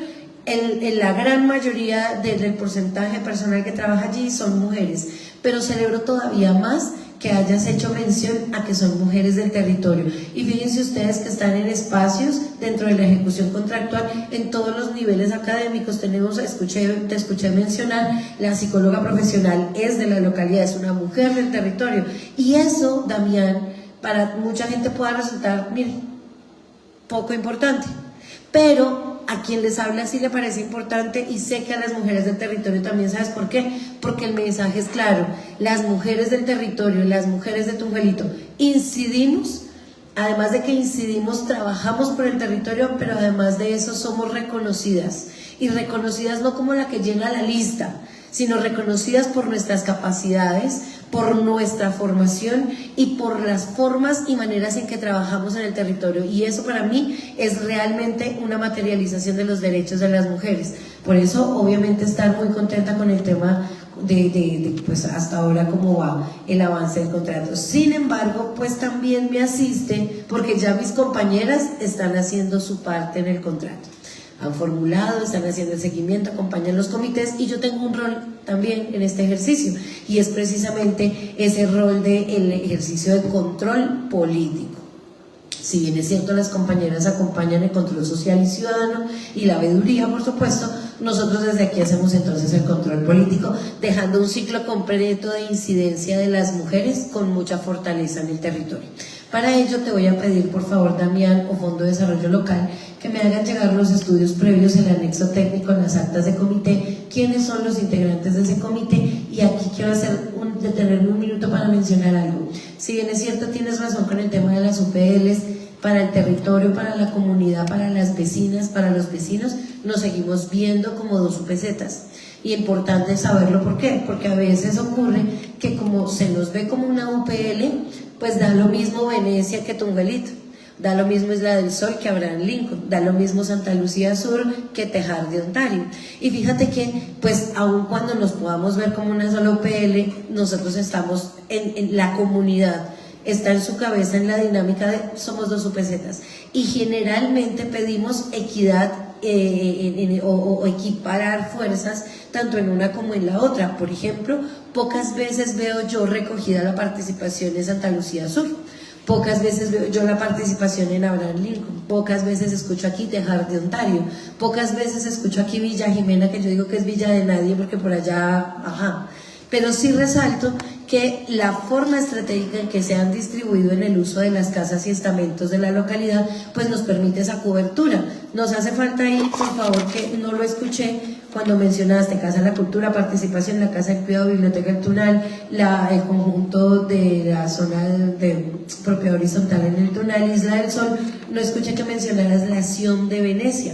en la gran mayoría del porcentaje personal que trabaja allí son mujeres, pero celebro todavía más que hayas hecho mención a que son mujeres del territorio. Y fíjense ustedes que están en espacios dentro de la ejecución contractual en todos los niveles académicos. Te escuché mencionar, la psicóloga profesional es de la localidad, es una mujer del territorio. Y eso, Damián, para mucha gente pueda resultar, miren, poco importante. Pero a quien les habla sí le parece importante y sé que a las mujeres del territorio también. ¿Sabes por qué? Porque el mensaje es claro. Las mujeres del territorio, las mujeres de Tunjuelito, incidimos, además de que incidimos, trabajamos por el territorio, pero además de eso somos reconocidas. Y reconocidas no como la que llena la lista, sino reconocidas por nuestras capacidades, por nuestra formación y por las formas y maneras en que trabajamos en el territorio. Y eso para mí es realmente una materialización de los derechos de las mujeres. Por eso, obviamente, estar muy contenta con el tema de pues hasta ahora cómo va el avance del contrato. Sin embargo, pues también me asiste porque ya mis compañeras están haciendo su parte en el contrato. Han formulado, están haciendo el seguimiento, acompañan los comités y yo tengo un rol también en este ejercicio y es precisamente ese rol del ejercicio de control político. Si bien es cierto, las compañeras acompañan el control social y ciudadano y la veeduría, por supuesto, nosotros desde aquí hacemos entonces el control político, dejando un ciclo completo de incidencia de las mujeres con mucha fortaleza en el territorio. Para ello te voy a pedir, por favor, Damián o Fondo de Desarrollo Local, que me hagan llegar los estudios previos, el anexo técnico, en las actas de comité, quiénes son los integrantes de ese comité, y aquí quiero detenerme un minuto para mencionar algo. Si bien es cierto, tienes razón con el tema de las UPLs, para el territorio, para la comunidad, para las vecinas, para los vecinos, nos seguimos viendo como dos UPZs. Y importante saberlo, ¿por qué? Porque a veces ocurre que como se nos ve como una UPL, pues da lo mismo Venecia que Tunguelito, da lo mismo Isla del Sol que Abraham Lincoln, da lo mismo Santa Lucía Sur que Tejar de Ontario. Y fíjate que, pues, aun cuando nos podamos ver como una sola UPL, nosotros estamos en la comunidad, está en su cabeza en la dinámica de somos dos UPZs. Y generalmente pedimos equidad o equiparar fuerzas tanto en una como en la otra. Por ejemplo, pocas veces veo yo recogida la participación en Santa Lucía Sur, pocas veces veo yo la participación en Abraham Lincoln, pocas veces escucho aquí Tejar de Ontario, pocas veces escucho aquí Villa Jimena, que yo digo que es Villa de nadie porque por allá, ajá. Pero sí resalto que la forma estratégica en que se han distribuido en el uso de las casas y estamentos de la localidad, pues nos permite esa cobertura. Nos hace falta ahí, por favor, que no lo escuché cuando mencionaste Casa de la Cultura, participación en la Casa de Cuidado, Biblioteca El Tunal, el conjunto de la zona de propiedad horizontal en El Tunal, Isla del Sol. No escuché que mencionaras la acción de Venecia.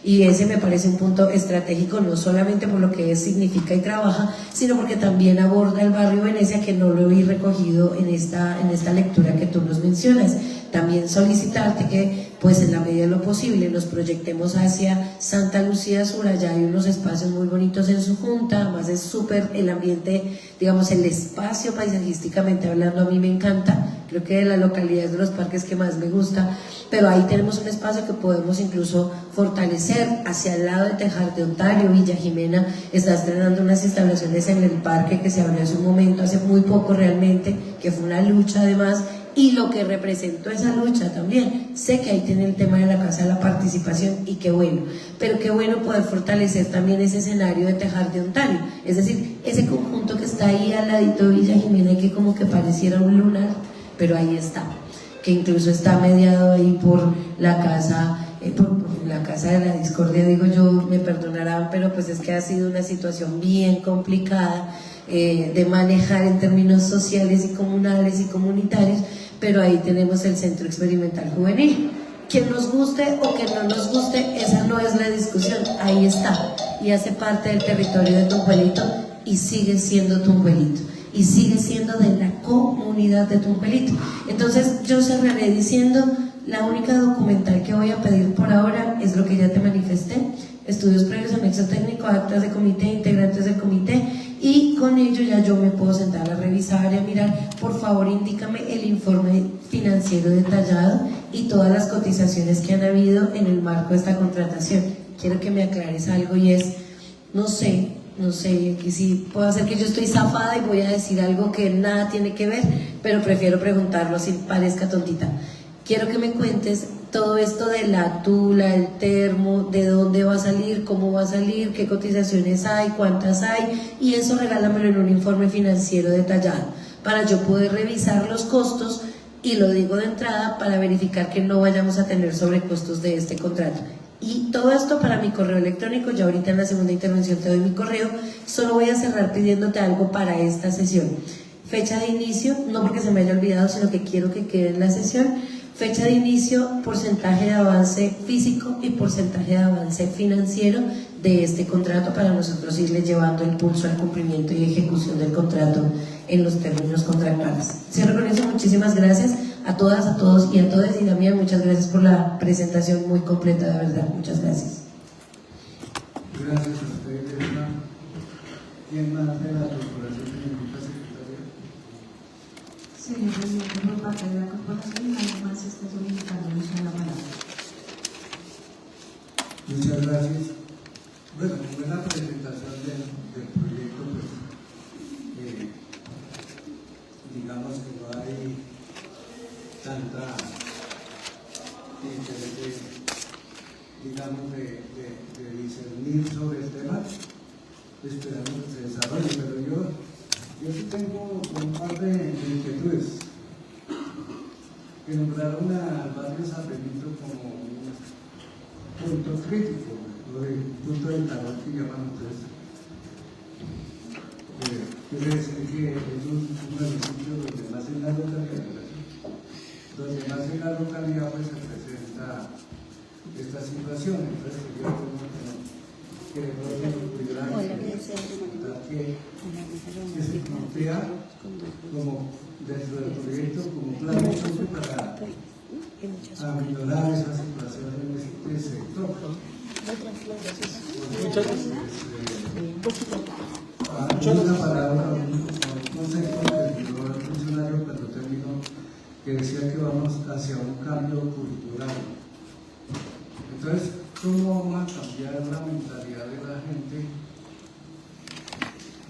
Y ese me parece un punto estratégico, no solamente por lo que significa y trabaja, sino porque también aborda el barrio Venecia, que no lo he recogido en esta lectura que tú nos mencionas. También solicitarte que, pues en la medida de lo posible, nos proyectemos hacia Santa Lucía Sur. Allá hay unos espacios muy bonitos en su junta, además es súper el ambiente, digamos, el espacio paisajísticamente hablando, a mí me encanta. Creo que de la localidad es de los parques que más me gusta, pero ahí tenemos un espacio que podemos incluso fortalecer hacia el lado de Tejar de Ontario. Villa Jimena está estrenando unas instalaciones en el parque que se abrió hace un momento, hace muy poco realmente, que fue una lucha además, y lo que representó esa lucha también. Sé que ahí tiene el tema de la Casa de la Participación y qué bueno, pero qué bueno poder fortalecer también ese escenario de Tejar de Ontario, es decir, ese conjunto que está ahí al ladito de Villa Jimena y que como que pareciera un lunar, pero ahí está, que incluso está mediado ahí por la casa, por la Casa de la Discordia, digo yo, me perdonarán, pero pues es que ha sido una situación bien complicada de manejar en términos sociales y comunales y comunitarios, pero ahí tenemos el Centro Experimental Juvenil. Que nos guste o que no nos guste, esa no es la discusión, ahí está, y hace parte del territorio de Tunjuelito y sigue siendo Tunjuelito. Y sigue siendo de la comunidad de Tunjuelito. Entonces yo cerraré diciendo, la única documental que voy a pedir por ahora es lo que ya te manifesté: estudios previos, anexo técnico, actas de comité, integrantes del comité, y con ello ya yo me puedo sentar a revisar y a mirar. Por favor, indícame el informe financiero detallado y todas las cotizaciones que han habido en el marco de esta contratación. Quiero que me aclares algo, y es, no sé, y si puedo hacer que yo estoy zafada y voy a decir algo que nada tiene que ver, pero prefiero preguntarlo si parezca tontita. Quiero que me cuentes todo esto de la tula, el termo, de dónde va a salir, cómo va a salir, qué cotizaciones hay, cuántas hay, y eso regálamelo en un informe financiero detallado para yo poder revisar los costos, y lo digo de entrada para verificar que no vayamos a tener sobrecostos de este contrato. Y todo esto para mi correo electrónico. Ya ahorita en la segunda intervención te doy mi correo. Solo voy a cerrar pidiéndote algo para esta sesión: fecha de inicio, no porque se me haya olvidado, sino que quiero que quede en la sesión. Fecha de inicio, porcentaje de avance físico y porcentaje de avance financiero de este contrato, para nosotros irle llevando el pulso al cumplimiento y ejecución del contrato en los términos contractuales. Cierro con eso. Muchísimas gracias a todas, a todos y a todas. Y Damián, muchas gracias por la presentación muy completa, de verdad. Muchas gracias. Gracias a ustedes, hermano. ¿Quién más de la corporación señorita secretaria? Señor presidente, por parte de la corporación, nadie más está solicitando el uso de la palabra. Muchas gracias. Bueno, buena presentación del proyecto, pues digamos que no hay tanta interés digamos, de discernir sobre el tema, esperando que se desarrolle. Pero yo sí tengo un par de inquietudes. Que nombraron al barrio San Benito como un punto crítico, o el punto del talón que llaman ustedes. Quiere decir que es un municipio donde más en la localidad pues, se presenta esta situación. Entonces yo tengo que se plantea como dentro del proyecto como plan de choque para aminorar esa situación en este sector. Una palabra, un concepto que dio el funcionario cuando terminó, que decía que vamos hacia un cambio cultural. Entonces, ¿cómo vamos a cambiar la mentalidad de la gente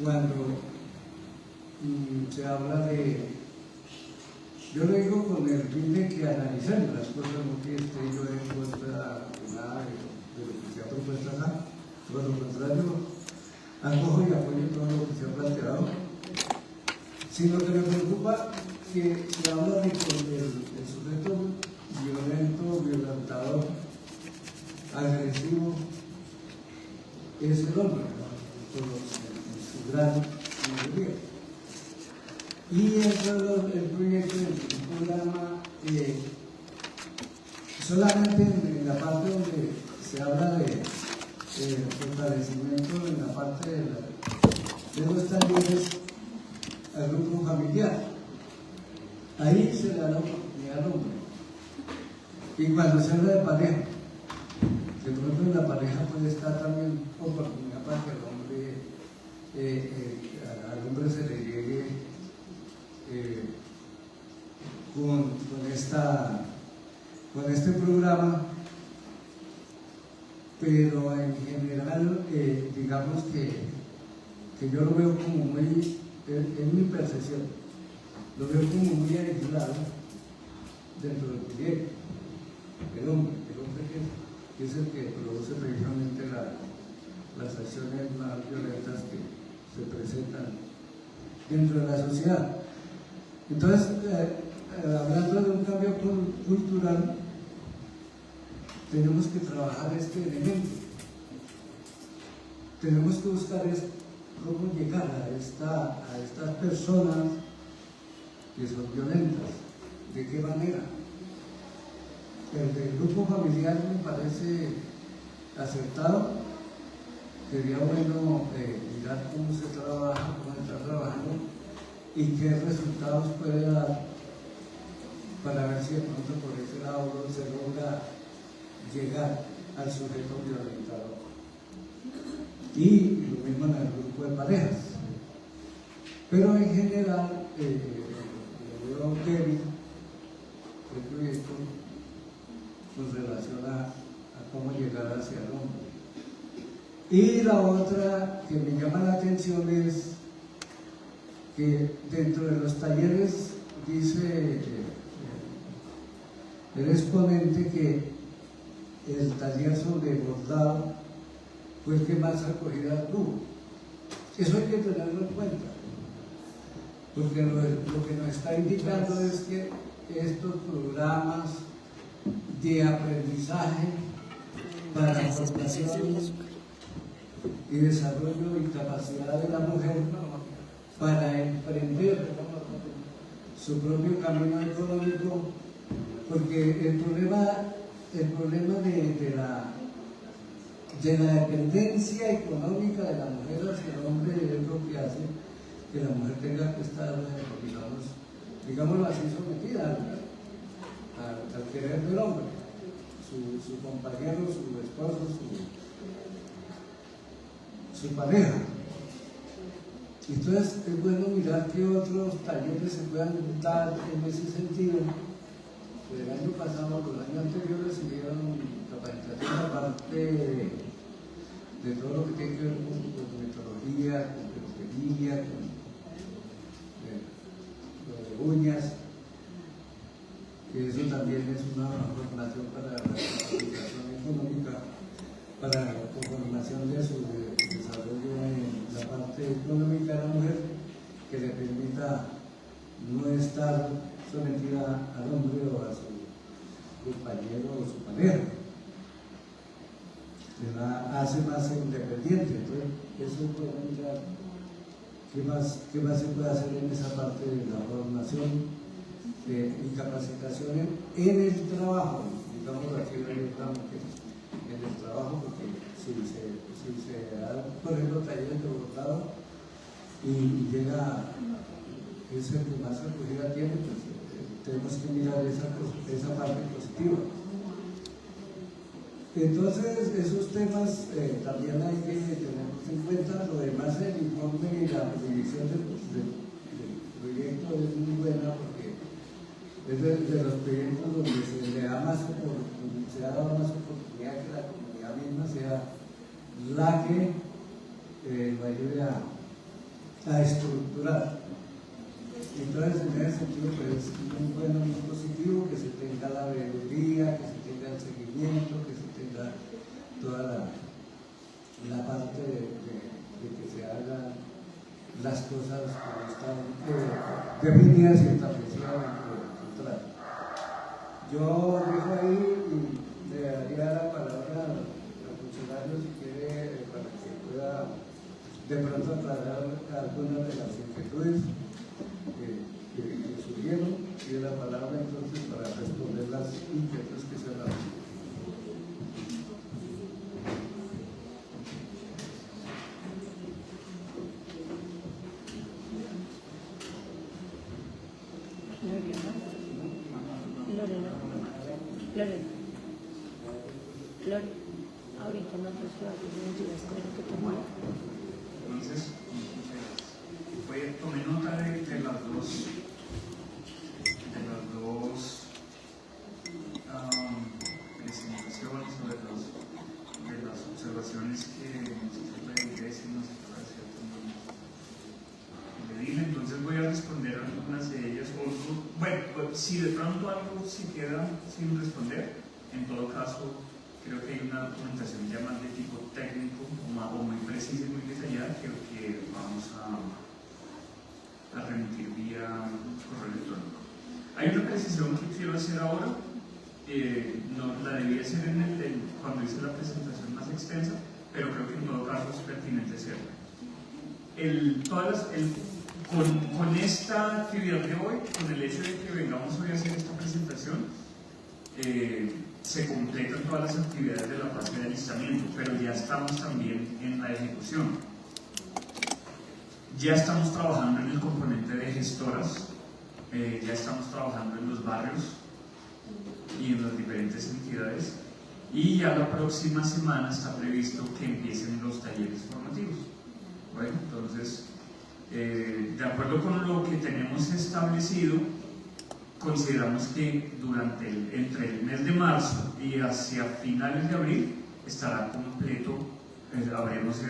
cuando se habla de... Yo lo digo con el fin de que analicemos las cosas, no que esté yo en contra de nada de lo que se ha propuesto acá, todo lo contrario, acojo y apoyo todo lo que se ha planteado, sino que me preocupa que se habla de que el sujeto violento, violentador, agresivo, es el hombre, ¿no? En su gran mayoría. Y el proyecto del programa, solamente en la parte donde se habla de fortalecimiento en la parte de los talleres al grupo familiar, ahí se le da la oportunidad al hombre. Y cuando se habla de pareja, de pronto en la pareja puede estar también oportunidad para que al hombre se le llegue con este programa, pero en general digamos que yo lo veo como muy, en mi percepción, lo veo como muy aislado dentro del proyecto. El hombre que es el que produce precisamente las acciones más violentas que se presentan dentro de la sociedad. Entonces, hablando de un cambio cultural, tenemos que trabajar este elemento. Tenemos que buscar cómo llegar a estas personas que son violentas. ¿De qué manera? El del grupo familiar me parece acertado. Sería bueno mirar cómo se trabaja, cómo se está trabajando y qué resultados puede dar para ver si de pronto por ese lado se logra llegar al sujeto violentador. Y lo mismo en el grupo de parejas. Pero en general, lo veo débil el proyecto con relación a cómo llegar hacia el hombre. Y la otra que me llama la atención es que dentro de los talleres dice el exponente que el taller sobre bordado fue el que más acogida tuvo. Eso hay que tenerlo en cuenta, porque lo que nos está indicando es que estos programas de aprendizaje para la formación y desarrollo y capacidad de la mujer para emprender su propio camino económico, porque el problema de la dependencia económica de la mujer hacia el hombre es lo que hace que la mujer tenga que estar, digámoslo así, sometida al querer del hombre, su compañero, su esposo, su pareja. Entonces es bueno mirar qué otros talleres se puedan dar en ese sentido. El año pasado, los años anteriores se dieron capacitación aparte de todo lo que tiene que ver con metodología, con peluquería, con uñas, que eso también es una formación para la capacitación económica. económica de la mujer que le permita no estar sometida al hombre o a su compañero o su pareja. Se la hace más independiente. Entonces, eso es bueno mirar qué más se puede hacer en esa parte de la formación y capacitación en el trabajo, digamos aquí en el trabajo, porque si se da, por ejemplo, talleres de bordado y llega, es el que más acogida tiene, pues tenemos que mirar esa parte positiva. Entonces, esos temas también hay que tenerlos en cuenta. Lo demás, el informe y la definición del proyecto es muy buena porque es de los proyectos donde se le da más se ha dado más oportunidad que la comunidad misma sea la que lo ayude a estructurar. Entonces, en ese sentido, pues es muy bueno, muy positivo que se tenga la veeduría, que se tenga el seguimiento, que se tenga toda la parte de que se hagan las cosas como están definidas y establecidas dentro del contrato. Yo dejo ahí y le daría la palabra al funcionario si quiere para que pueda de pronto aclarar algunas de las inquietudes que surgieron, y la palabra entonces para responder las inquietudes que se han dado. Lorena, ahorita no te ciudad que me digas con lo que tomó. Entonces, tomé nota de las dos presentaciones o de las observaciones que nosotros le dijimos le dije. Entonces voy a responder algunas de ellas. Bueno, si de pronto algo se queda sin responder, en todo caso creo que hay una documentación ya más de tipo técnico o muy precisa y muy detallada que vamos a remitir vía correo electrónico. Hay una precisión que quiero hacer ahora, no, la debía hacer cuando hice la presentación más extensa, pero creo que en todo caso es pertinente hacerla. Con esta actividad de hoy, con el hecho de que vengamos hoy a hacer esta presentación, se completan todas las actividades de la fase de alistamiento, pero ya estamos también en la ejecución. Ya estamos trabajando en el componente de gestoras, ya estamos trabajando en los barrios y en las diferentes entidades, y ya la próxima semana está previsto que empiecen los talleres formativos. Bueno, entonces, de acuerdo con lo que tenemos establecido, consideramos que entre el mes de marzo y hacia finales de abril estará completo, habremos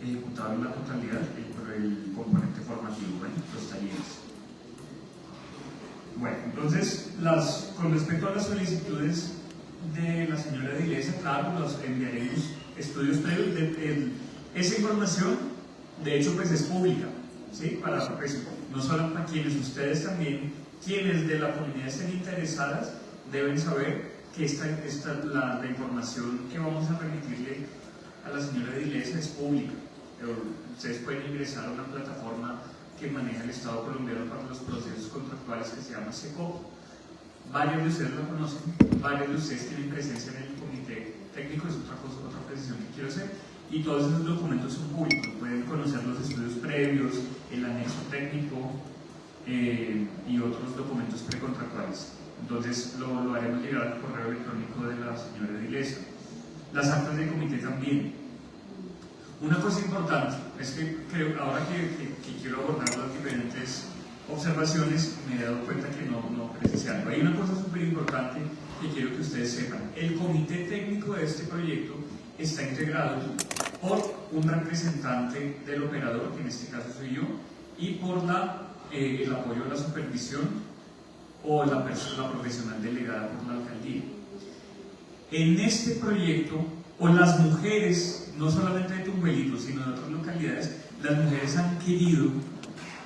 ejecutado en la totalidad el componente formativo, ¿bueno? Los talleres. Bueno, entonces, con respecto a las solicitudes de la señora Dilesa, claro, los enviaremos estudios previos. Esa información, de hecho, pues es pública, ¿sí? No solo para quienes ustedes también, quienes de la comunidad estén interesadas, deben saber que la información que vamos a remitirle a la señora Dilesa es pública. Ustedes pueden ingresar a una plataforma que maneja el Estado colombiano para los procesos contractuales que se llama SECOP. Varios de ustedes lo conocen, varios de ustedes tienen presencia en el comité técnico, es otra precisión que quiero hacer, y todos esos documentos son públicos, pueden conocer los estudios previos, el anexo técnico y otros documentos precontractuales. Entonces lo haremos llegar al correo electrónico de la señora Dilesa. Las actas del comité también. Una cosa importante es que creo, ahora que quiero abordar las diferentes observaciones, me he dado cuenta que no precisé algo. Hay una cosa súper importante que quiero que ustedes sepan. El comité técnico de este proyecto está integrado por un representante del operador, que en este caso soy yo, y por el apoyo de la supervisión o la profesional delegada por la alcaldía. En este proyecto o las mujeres, no solamente de Tumbeguito, sino de otras localidades, las mujeres han querido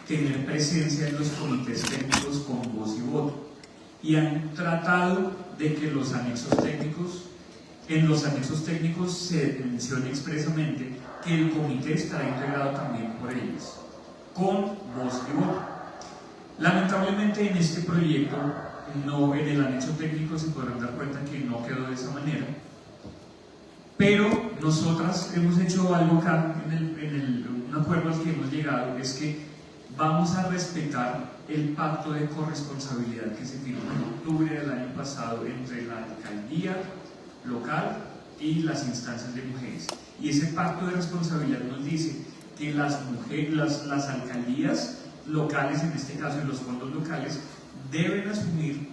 tener presencia en los comités técnicos con voz y voto y han tratado de que los anexos técnicos, en los anexos técnicos se mencione expresamente que el comité estará integrado también por ellas, con voz y voto. Lamentablemente en este proyecto, no, en el anexo técnico se podrán dar cuenta que no quedó de esa manera, pero nosotras hemos hecho algo acá, un acuerdo al que hemos llegado, es que vamos a respetar el pacto de corresponsabilidad que se firmó en octubre del año pasado entre la alcaldía local y las instancias de mujeres. Y ese pacto de responsabilidad nos dice que las alcaldías locales, en este caso en los fondos locales, deben asumir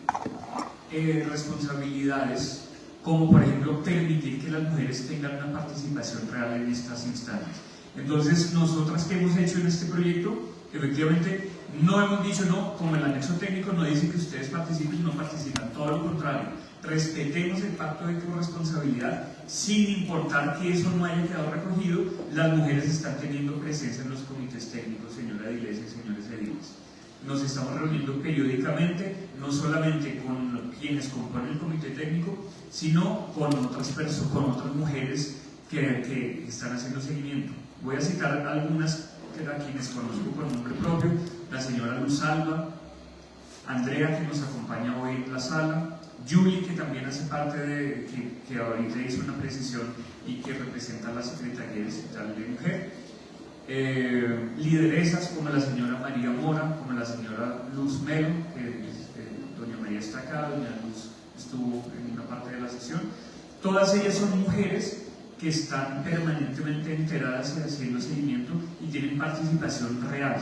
responsabilidades como por ejemplo permitir que las mujeres tengan una participación real en estas instancias. Entonces, nosotras que hemos hecho en este proyecto, efectivamente no hemos dicho no, como el anexo técnico no dice que ustedes participen, no participan, todo lo contrario, respetemos el pacto de corresponsabilidad sin importar que eso no haya quedado recogido. Las mujeres están teniendo presencia en los comités técnicos, señora Iglesia y señores ediles. Nos estamos reuniendo periódicamente, no solamente con quienes componen el comité técnico, sino con otras personas, con otras mujeres que están haciendo seguimiento. Voy a citar algunas a quienes conozco con nombre propio: la señora Luz Alba, Andrea, que nos acompaña hoy en la sala, Julie, que también hace parte de, que ahorita hizo una precisión y que representa a la Secretaría Distrital de Mujer, lideresas como la señora María Mora, como la señora Luz Melo, doña María está acá, doña Luz estuvo en una parte de la sesión. Todas ellas son mujeres que están permanentemente enteradas y haciendo seguimiento y tienen participación real,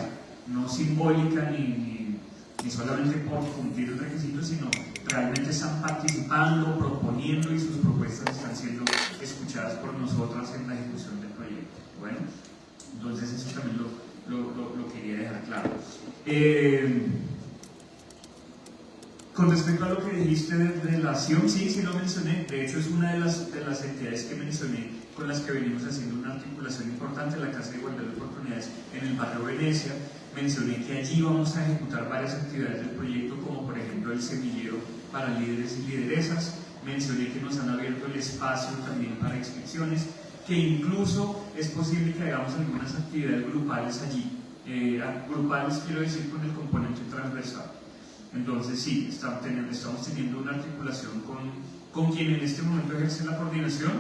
no simbólica ni solamente por cumplir el requisito, sino realmente están participando, proponiendo, y sus propuestas están siendo escuchadas por nosotras en la ejecución del proyecto. Bueno, entonces eso también lo quería dejar claro. Con respecto a lo que dijiste de relación, sí lo mencioné. De hecho, es una de las entidades que mencioné con las que venimos haciendo una articulación importante, la Casa de Igualdad de Oportunidades en el barrio Venecia. Mencioné que allí vamos a ejecutar varias actividades del proyecto, como por ejemplo el semillero para líderes y lideresas. Mencioné que nos han abierto el espacio también para inscripciones, que incluso es posible que hagamos algunas actividades grupales allí. Grupales quiero decir con el componente transversal. Entonces sí, estamos teniendo una articulación con quien en este momento ejerce la coordinación.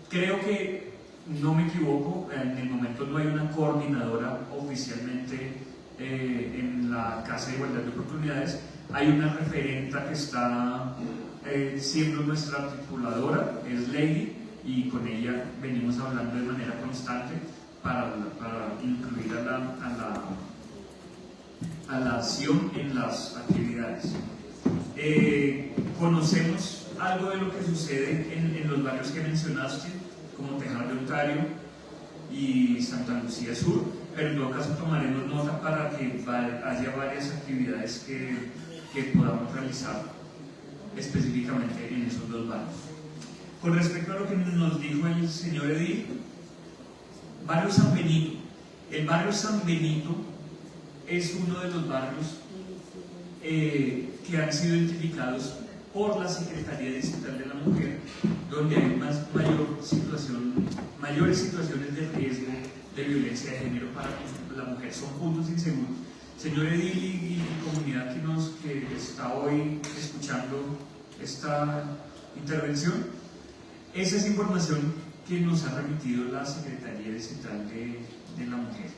Creo que, no me equivoco, en el momento no hay una coordinadora oficialmente en la Casa de Igualdad de Oportunidades. Hay una referenta que está siendo nuestra articuladora, es Lady, y con ella venimos hablando de manera constante para incluir a la acción en las actividades. Conocemos algo de lo que sucede en los barrios que mencionaste, como Tejar de Ontario y Santa Lucía Sur, pero en todo caso tomaremos nota para que haya varias actividades que podamos realizar específicamente en esos dos barrios. Con respecto a lo que nos dijo el señor Edil, barrio San Benito. El barrio San Benito es uno de los barrios que han sido identificados por la Secretaría Distrital de la Mujer, donde hay mayores situaciones de riesgo de violencia de género para la mujer. Son puntos inseguros. Señor Edil y comunidad que está hoy escuchando esta intervención, esa es información que nos ha remitido la Secretaría Distrital de la Mujer.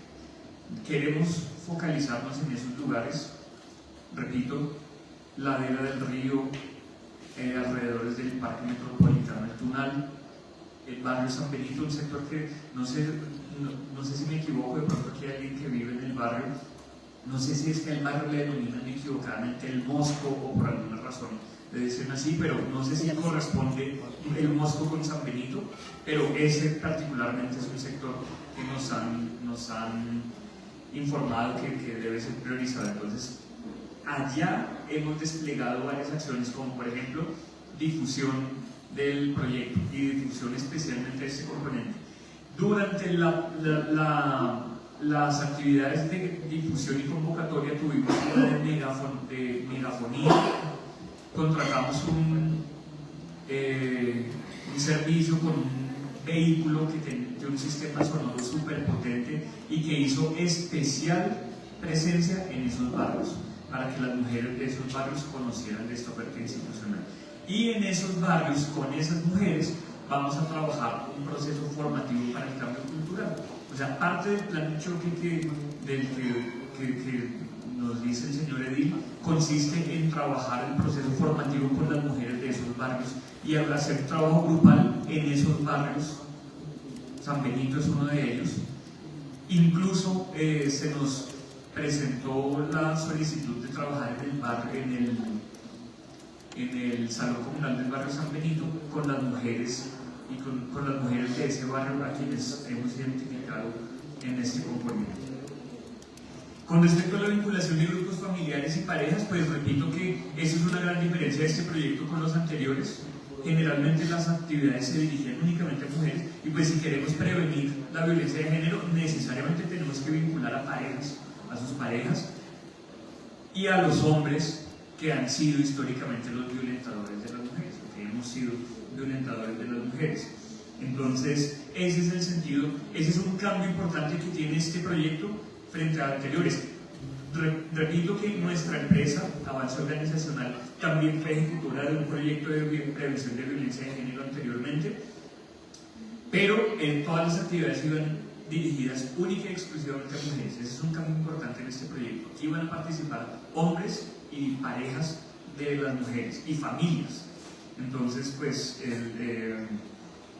Queremos focalizarnos en esos lugares, repito, Ladera del Río, alrededores del Parque Metropolitano El Tunal, el barrio San Benito, un sector que no sé si me equivoco, de pronto aquí hay alguien que vive en el barrio, no sé si es que el barrio le denominan equivocadamente el Mosco o por alguna razón le dicen así, pero no sé si corresponde el Mosco con San Benito, pero ese particularmente es un sector que nos han informado que debe ser priorizado. Entonces, allá hemos desplegado varias acciones, como por ejemplo difusión del proyecto y difusión especialmente de este componente. Durante las actividades de difusión y convocatoria tuvimos una de megafonía, contratamos un servicio con un vehículo que tenía un sistema sonoro súper potente y que hizo especial presencia en esos barrios para que las mujeres de esos barrios conocieran de esta oferta institucional. Y en esos barrios, con esas mujeres, vamos a trabajar un proceso formativo para el cambio cultural. O sea, parte del plan de choque que nos dice el señor Edil consiste en trabajar el proceso formativo con las mujeres de esos barrios y hacer trabajo grupal en esos barrios. San Benito es uno de ellos. Incluso se nos presentó la solicitud de trabajar en el barrio, en el Salón Comunal del Barrio San Benito con las mujeres y con las mujeres de ese barrio a quienes hemos identificado en este componente. Con respecto a la vinculación de grupos familiares y parejas, pues repito que eso es una gran diferencia de este proyecto con los anteriores. Generalmente las actividades se dirigen únicamente a mujeres y pues si queremos prevenir la violencia de género necesariamente tenemos que vincular a parejas, a sus parejas y a los hombres que han sido históricamente los violentadores de las mujeres, o que hemos sido violentadores de las mujeres. Entonces, ese es el sentido, ese es un cambio importante que tiene este proyecto frente a anteriores. Repito que nuestra empresa, Avance Organizacional, también fue ejecutora de un proyecto de prevención de violencia de género anteriormente, pero en todas las actividades iban dirigidas única y exclusivamente a mujeres. Ese es un cambio importante en este proyecto. Aquí van a participar hombres y parejas de las mujeres y familias. Entonces, pues,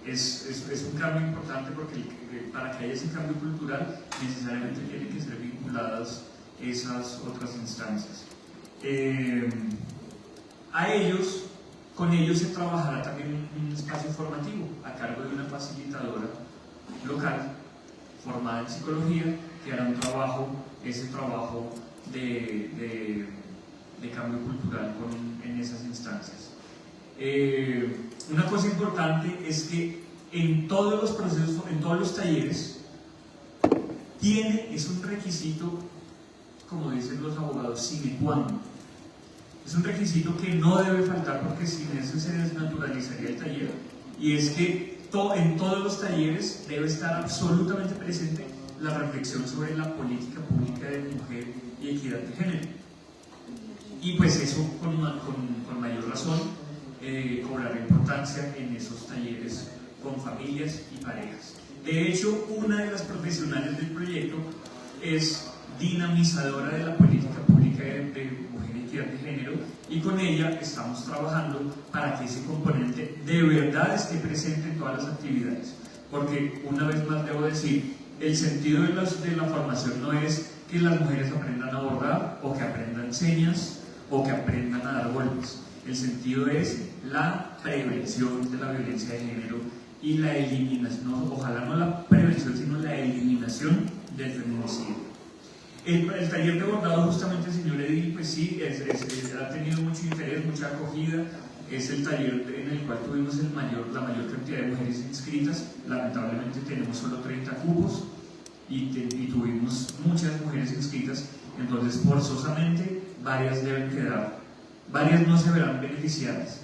es un cambio importante porque para que haya ese cambio cultural necesariamente tienen que ser vinculadas esas otras instancias. Con ellos se trabajará también un espacio formativo a cargo de una facilitadora local formada en psicología que hará ese trabajo de cambio cultural en esas instancias. Una cosa importante es que en todos los procesos, en todos los talleres, es un requisito, como dicen los abogados, sine qua non. Es un requisito que no debe faltar porque sin eso se desnaturalizaría el taller, y es que en todos los talleres debe estar absolutamente presente la reflexión sobre la política pública de mujer y equidad de género. Y pues eso con mayor razón cobrará importancia en esos talleres con familias y parejas. De hecho, una de las profesionales del proyecto es dinamizadora de la política pública de mujer y equidad de género, y con ella estamos trabajando para que ese componente de verdad esté presente en todas las actividades. Porque, una vez más debo decir, el sentido de la formación no es que las mujeres aprendan a bordar o que aprendan señas o que aprendan a dar golpes. El sentido es la prevención de la violencia de género y la eliminación, ojalá no la prevención, sino la eliminación del feminicidio. El taller de bordado, justamente, señor Edil, pues sí, ha tenido mucho interés, mucha acogida. Es el taller en el cual tuvimos la mayor cantidad de mujeres inscritas. Lamentablemente tenemos solo 30 cupos y tuvimos muchas mujeres inscritas, entonces forzosamente varias deben quedar, varias no se verán beneficiadas.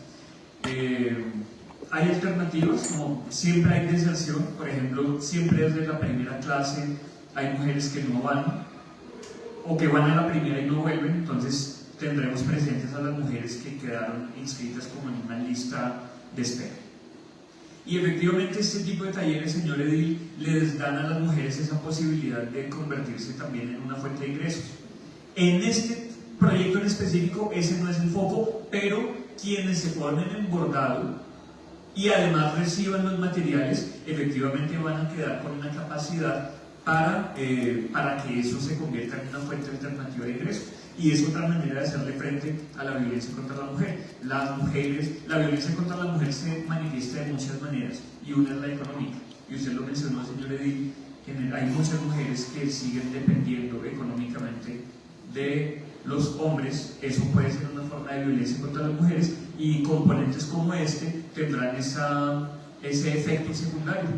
Hay alternativas, como siempre hay deserción, por ejemplo, siempre desde la primera clase hay mujeres que no van o que van a la primera y no vuelven, entonces tendremos presentes a las mujeres que quedaron inscritas como en una lista de espera. Y efectivamente este tipo de talleres, señor Edil, les dan a las mujeres esa posibilidad de convertirse también en una fuente de ingresos. En este proyecto en específico ese no es el foco, pero quienes se formen en bordado y además reciban los materiales, efectivamente van a quedar con una capacidad para que eso se convierta en una fuente alternativa de ingresos. Y es otra manera de hacerle frente a la violencia contra la mujer. La violencia contra la mujer se manifiesta de muchas maneras, y una es la económica. Y usted lo mencionó, señor Edil, que hay muchas mujeres que siguen dependiendo económicamente de los hombres, eso puede ser una forma de violencia contra las mujeres, y componentes como este tendrán ese efecto secundario,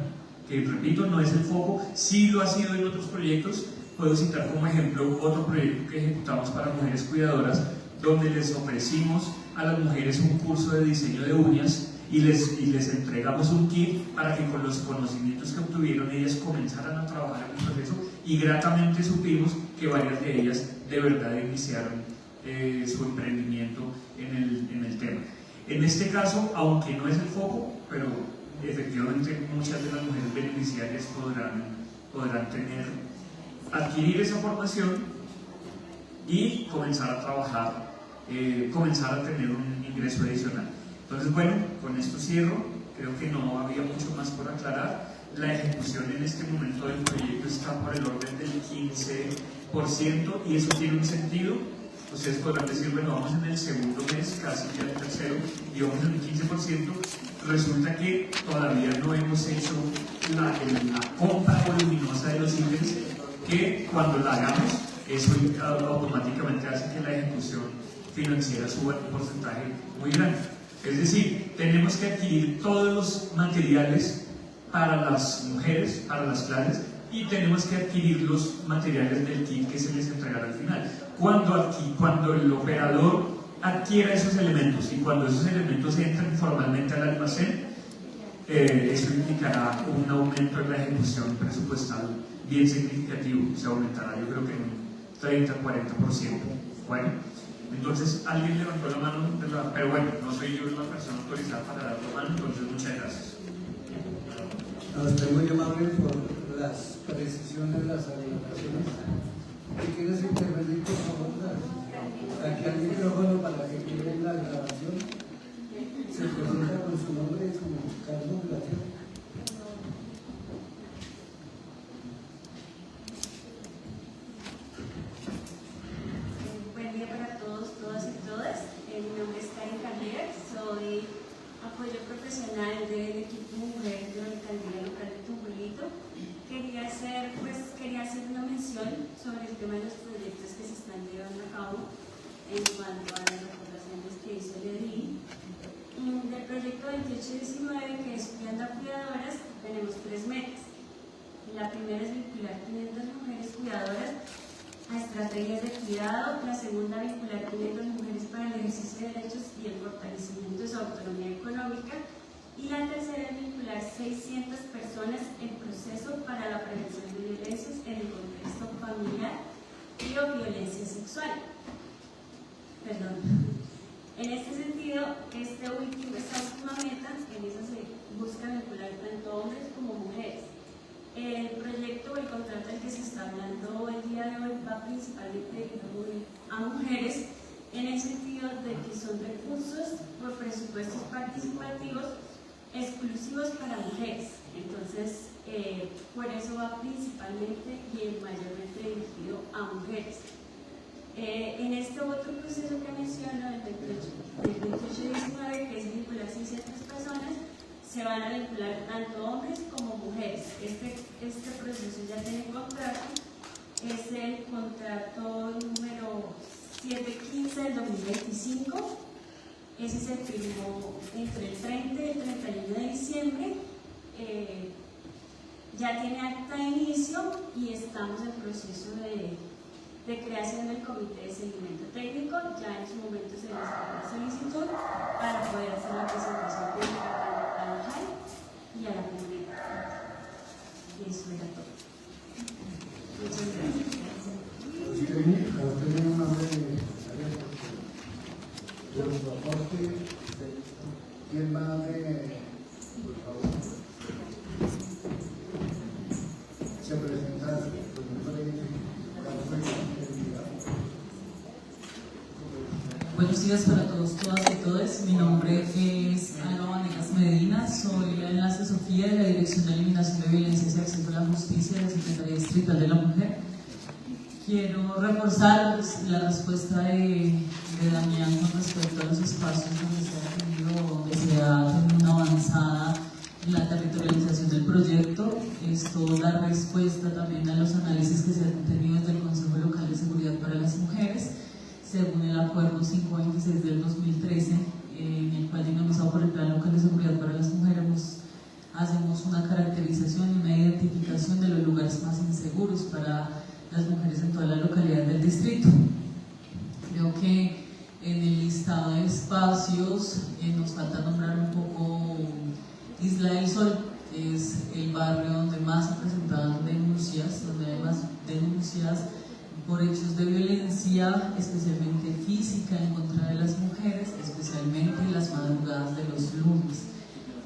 que repito, no es el foco, sí lo ha sido en otros proyectos. Puedo citar como ejemplo otro proyecto que ejecutamos para mujeres cuidadoras, donde les ofrecimos a las mujeres un curso de diseño de uñas y les entregamos un kit para que con los conocimientos que obtuvieron ellas comenzaran a trabajar en el proceso, y gratamente supimos que varias de ellas de verdad iniciaron su emprendimiento en el tema. En este caso, aunque no es el foco, pero efectivamente muchas de las mujeres beneficiarias podrán adquirir esa formación y comenzar a trabajar, comenzar a tener un ingreso adicional. Entonces, bueno, con esto cierro. Creo que no había mucho más por aclarar. La ejecución en este momento del proyecto está por el orden del 15%, y eso tiene un sentido. Ustedes podrán decir, bueno, vamos en el segundo mes, casi ya el tercero, y vamos en el 15%. Resulta que todavía no hemos hecho la compra voluminosa de los ítems, que cuando la hagamos, eso automáticamente hace que la ejecución financiera suba un porcentaje muy grande. Es decir, tenemos que adquirir todos los materiales para las mujeres, para las clases, y tenemos que adquirir los materiales del kit que se les entregará al final. Cuando el operador adquiera esos elementos y cuando esos elementos entren formalmente al almacén, eso implicará un aumento en la ejecución presupuestal bien significativo. Se aumentará, yo creo que en un 30-40%. Bueno, entonces alguien levantó la mano, pero bueno, no soy yo la persona autorizada para dar la mano, entonces muchas gracias. Estoy muy amable por las precisiones de las aclaraciones. Si quieres intervenir, por favor, aquí al micrófono para que quede la grabación. Se presenta con su nombre y su cargo de la tierra. Buen día para todos, todas y todas. Mi nombre es Karen Carrier, soy apoyo profesional del equipo mujer de la alcaldía local de Tumbolito. Quería hacer una mención sobre el tema de los proyectos que se están llevando a cabo en cuanto a las aportaciones que hizo el edil. Del proyecto 2819, que es Cuidando a Cuidadoras, tenemos 3 metas. La primera es vincular 500 mujeres cuidadoras a estrategias de cuidado. La segunda, vincular 500 mujeres para el ejercicio de derechos y el fortalecimiento de su autonomía económica. Y la tercera es vincular 600 personas en proceso para la prevención de violencias en el contexto familiar y o violencia sexual. En este sentido, esta última meta, en esa se busca vincular tanto hombres como mujeres. El proyecto o el contrato del que se está hablando el día de hoy va principalmente a mujeres, en el sentido de que son recursos por presupuestos participativos exclusivos para mujeres. Entonces, por eso va principalmente y mayormente dirigido a mujeres. En este otro proceso que menciono, el 2819, que es vincular 600 personas, se van a vincular tanto hombres como mujeres. Este proceso ya tiene contrato, es el contrato número 715 del 2025. Ese se firmó entre el 30 y el 31 de diciembre. Ya tiene acta de inicio y estamos en proceso de creación del comité de seguimiento técnico. Ya en su momento se les da la solicitud para poder hacer la presentación pública a la JAI y a la comunidad. Y eso era todo. Muchas gracias. Usted tiene un nombre de su aporte. ¿Quién va a por favor? Se presenta su nombre. Buenos días para todos, todas y todos. Mi nombre es Alba Vanegas Medina, soy la enlace Sofía de la Dirección de Eliminación de Violencias y Acceso a la Justicia de la Secretaría Distrital de la Mujer. Quiero reforzar la respuesta de Damián con respecto a los espacios donde se ha tenido una avanzada en la territorialización del proyecto. Esto da respuesta también a los análisis que se han tenido desde el Consejo Local de Seguridad para las Mujeres. según el Acuerdo 526 del 2013, en el cual, dinamizado por el Plan Local de Seguridad para las Mujeres, hacemos una caracterización y una identificación de los lugares más inseguros para las mujeres en toda la localidad del distrito. Creo que en el listado de espacios nos falta nombrar un poco Isla del Sol, que es el barrio donde más se presentaban denuncias, donde hay más denuncias por hechos de violencia, especialmente física, en contra de las mujeres, especialmente las madrugadas de los lunes,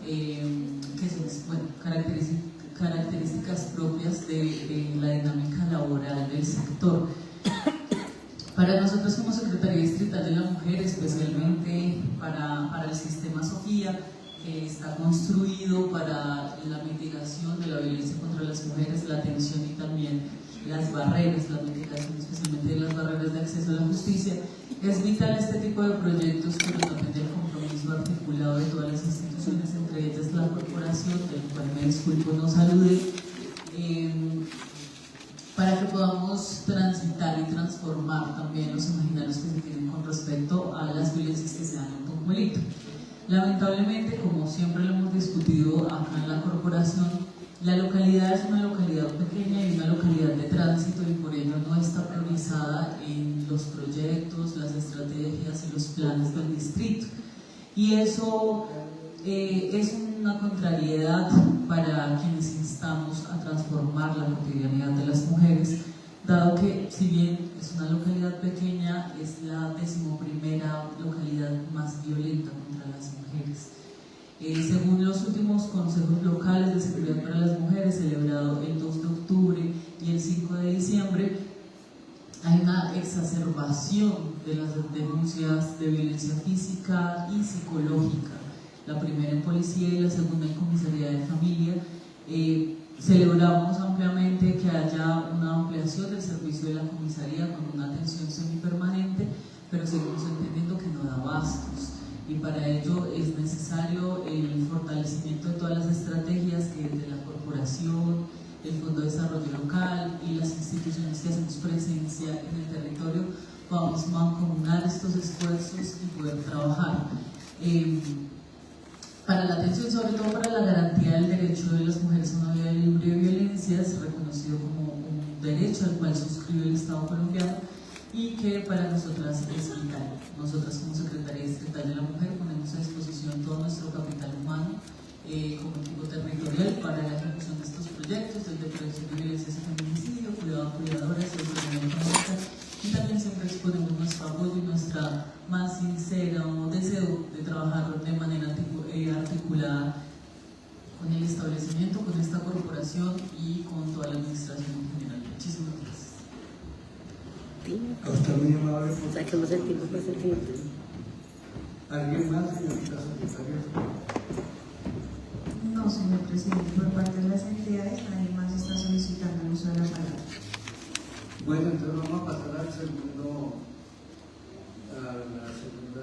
que son características propias de la dinámica laboral del sector. Para nosotros como Secretaría Distrital de la Mujer, especialmente para el sistema Sofía, que está construido para la mitigación de la violencia contra las mujeres, la atención y también las barreras, la mitigación especialmente de las barreras de acceso a la justicia, es vital este tipo de proyectos, pero también del compromiso articulado de todas las instituciones, entre ellas la corporación, del cual me disculpo no saludé, para que podamos transitar y transformar también los imaginarios que se tienen con respecto a las violencias que se dan en Tunjuelito. Lamentablemente, como siempre lo hemos discutido acá en la corporación, la localidad es una localidad pequeña y una localidad de tránsito, y por ello no está priorizada en los proyectos, las estrategias y los planes del distrito. Y eso es una contrariedad para quienes instamos a transformar la cotidianidad de las mujeres, dado que, si bien es una localidad pequeña, es la 11ª localidad más violenta contra las mujeres. Según los últimos consejos locales de seguridad para las mujeres, celebrado el 2 de octubre y el 5 de diciembre, hay una exacerbación de las denuncias de violencia física y psicológica, la primera en policía y la segunda en comisaría de familia. Celebramos ampliamente que haya una ampliación del servicio de la comisaría con una atención semipermanente, pero seguimos entendiendo que no da abastos, y para ello es necesario el fortalecimiento de todas las estrategias que desde la corporación, el Fondo de Desarrollo Local y las instituciones que hacemos presencia en el territorio podamos mancomunar estos esfuerzos y poder trabajar para la atención, sobre todo para la garantía del derecho de las mujeres a una vida libre de violencias, reconocido como un derecho al cual suscribe el Estado colombiano y que para nosotras es vital. Nosotras como Secretaría Distrital de la Mujer ponemos a disposición todo nuestro capital humano como equipo territorial para la ejecución de estos proyectos, desde prevención de violencias y feminicidio, cuidado a cuidadoras, autonomía económica, y también siempre exponemos nuestro apoyo y nuestra más sincero deseo de trabajar de manera articulada con el establecimiento, con esta corporación y con toda la administración en general. Muchísimas gracias. A usted muy amable. Saquemos el tiempo para el tiempo. ¿Alguien más, señorita secretaria? No, señor presidente, por parte de las entidades nadie más está solicitando el uso de la palabra. Bueno, entonces vamos a pasar a la segunda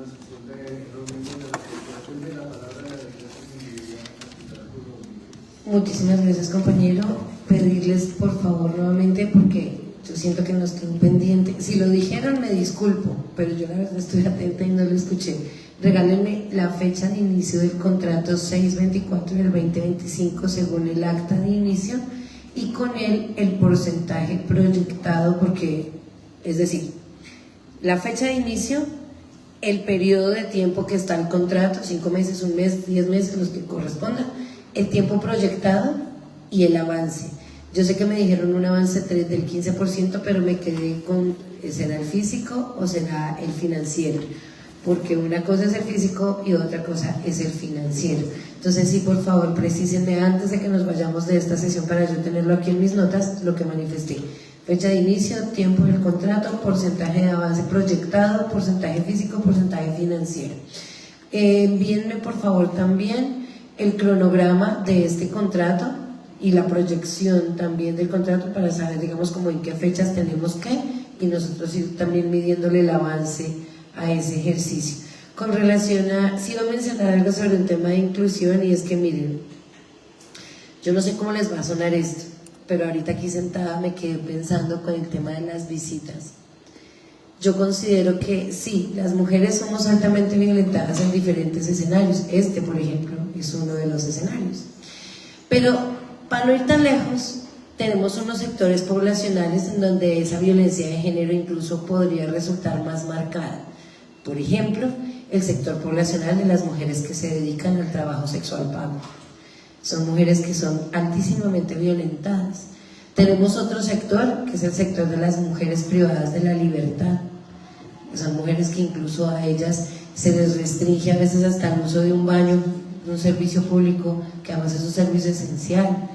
sesión de reunión de la corporación de la palabra de la Muchísimas gracias, compañero. Pedirles por favor nuevamente, porque yo siento que nos quedó pendiente. Si lo dijeron, me disculpo, pero yo la verdad estoy atenta y no lo escuché. Regálenme la fecha de inicio del contrato 6/24 del 2025 según el acta de inicio, y con él el porcentaje proyectado, porque, es decir, la fecha de inicio, el periodo de tiempo que está el contrato, 5 meses, 1 mes, 10 meses, los que correspondan, el tiempo proyectado y el avance. Yo sé que me dijeron un avance del 15%, pero me quedé con, ¿será el físico o será el financiero? Porque una cosa es el físico y otra cosa es el financiero. Entonces, sí, por favor, precísenme antes de que nos vayamos de esta sesión para yo tenerlo aquí en mis notas, lo que manifesté. Fecha de inicio, tiempo del contrato, porcentaje de avance proyectado, porcentaje físico, porcentaje financiero. Envíenme, por favor, también el cronograma de este contrato y la proyección también del contrato para saber, digamos, como en qué fechas tenemos que, y nosotros ir también midiéndole el avance a ese ejercicio. Con relación a, sí voy a mencionar algo sobre un tema de inclusión, y es que miren, yo no sé cómo les va a sonar esto, pero ahorita aquí sentada me quedé pensando con el tema de las visitas. yo considero que sí, las mujeres somos altamente violentadas en diferentes escenarios. Este, por ejemplo, es uno de los escenarios. Pero para no ir tan lejos, tenemos unos sectores poblacionales en donde esa violencia de género incluso podría resultar más marcada. Por ejemplo, el sector poblacional de las mujeres que se dedican al trabajo sexual pago. Son mujeres que son altísimamente violentadas. Tenemos otro sector, que es el sector de las mujeres privadas de la libertad. Son mujeres que incluso a ellas se les restringe a veces hasta el uso de un baño, de un servicio público, que además es un servicio esencial.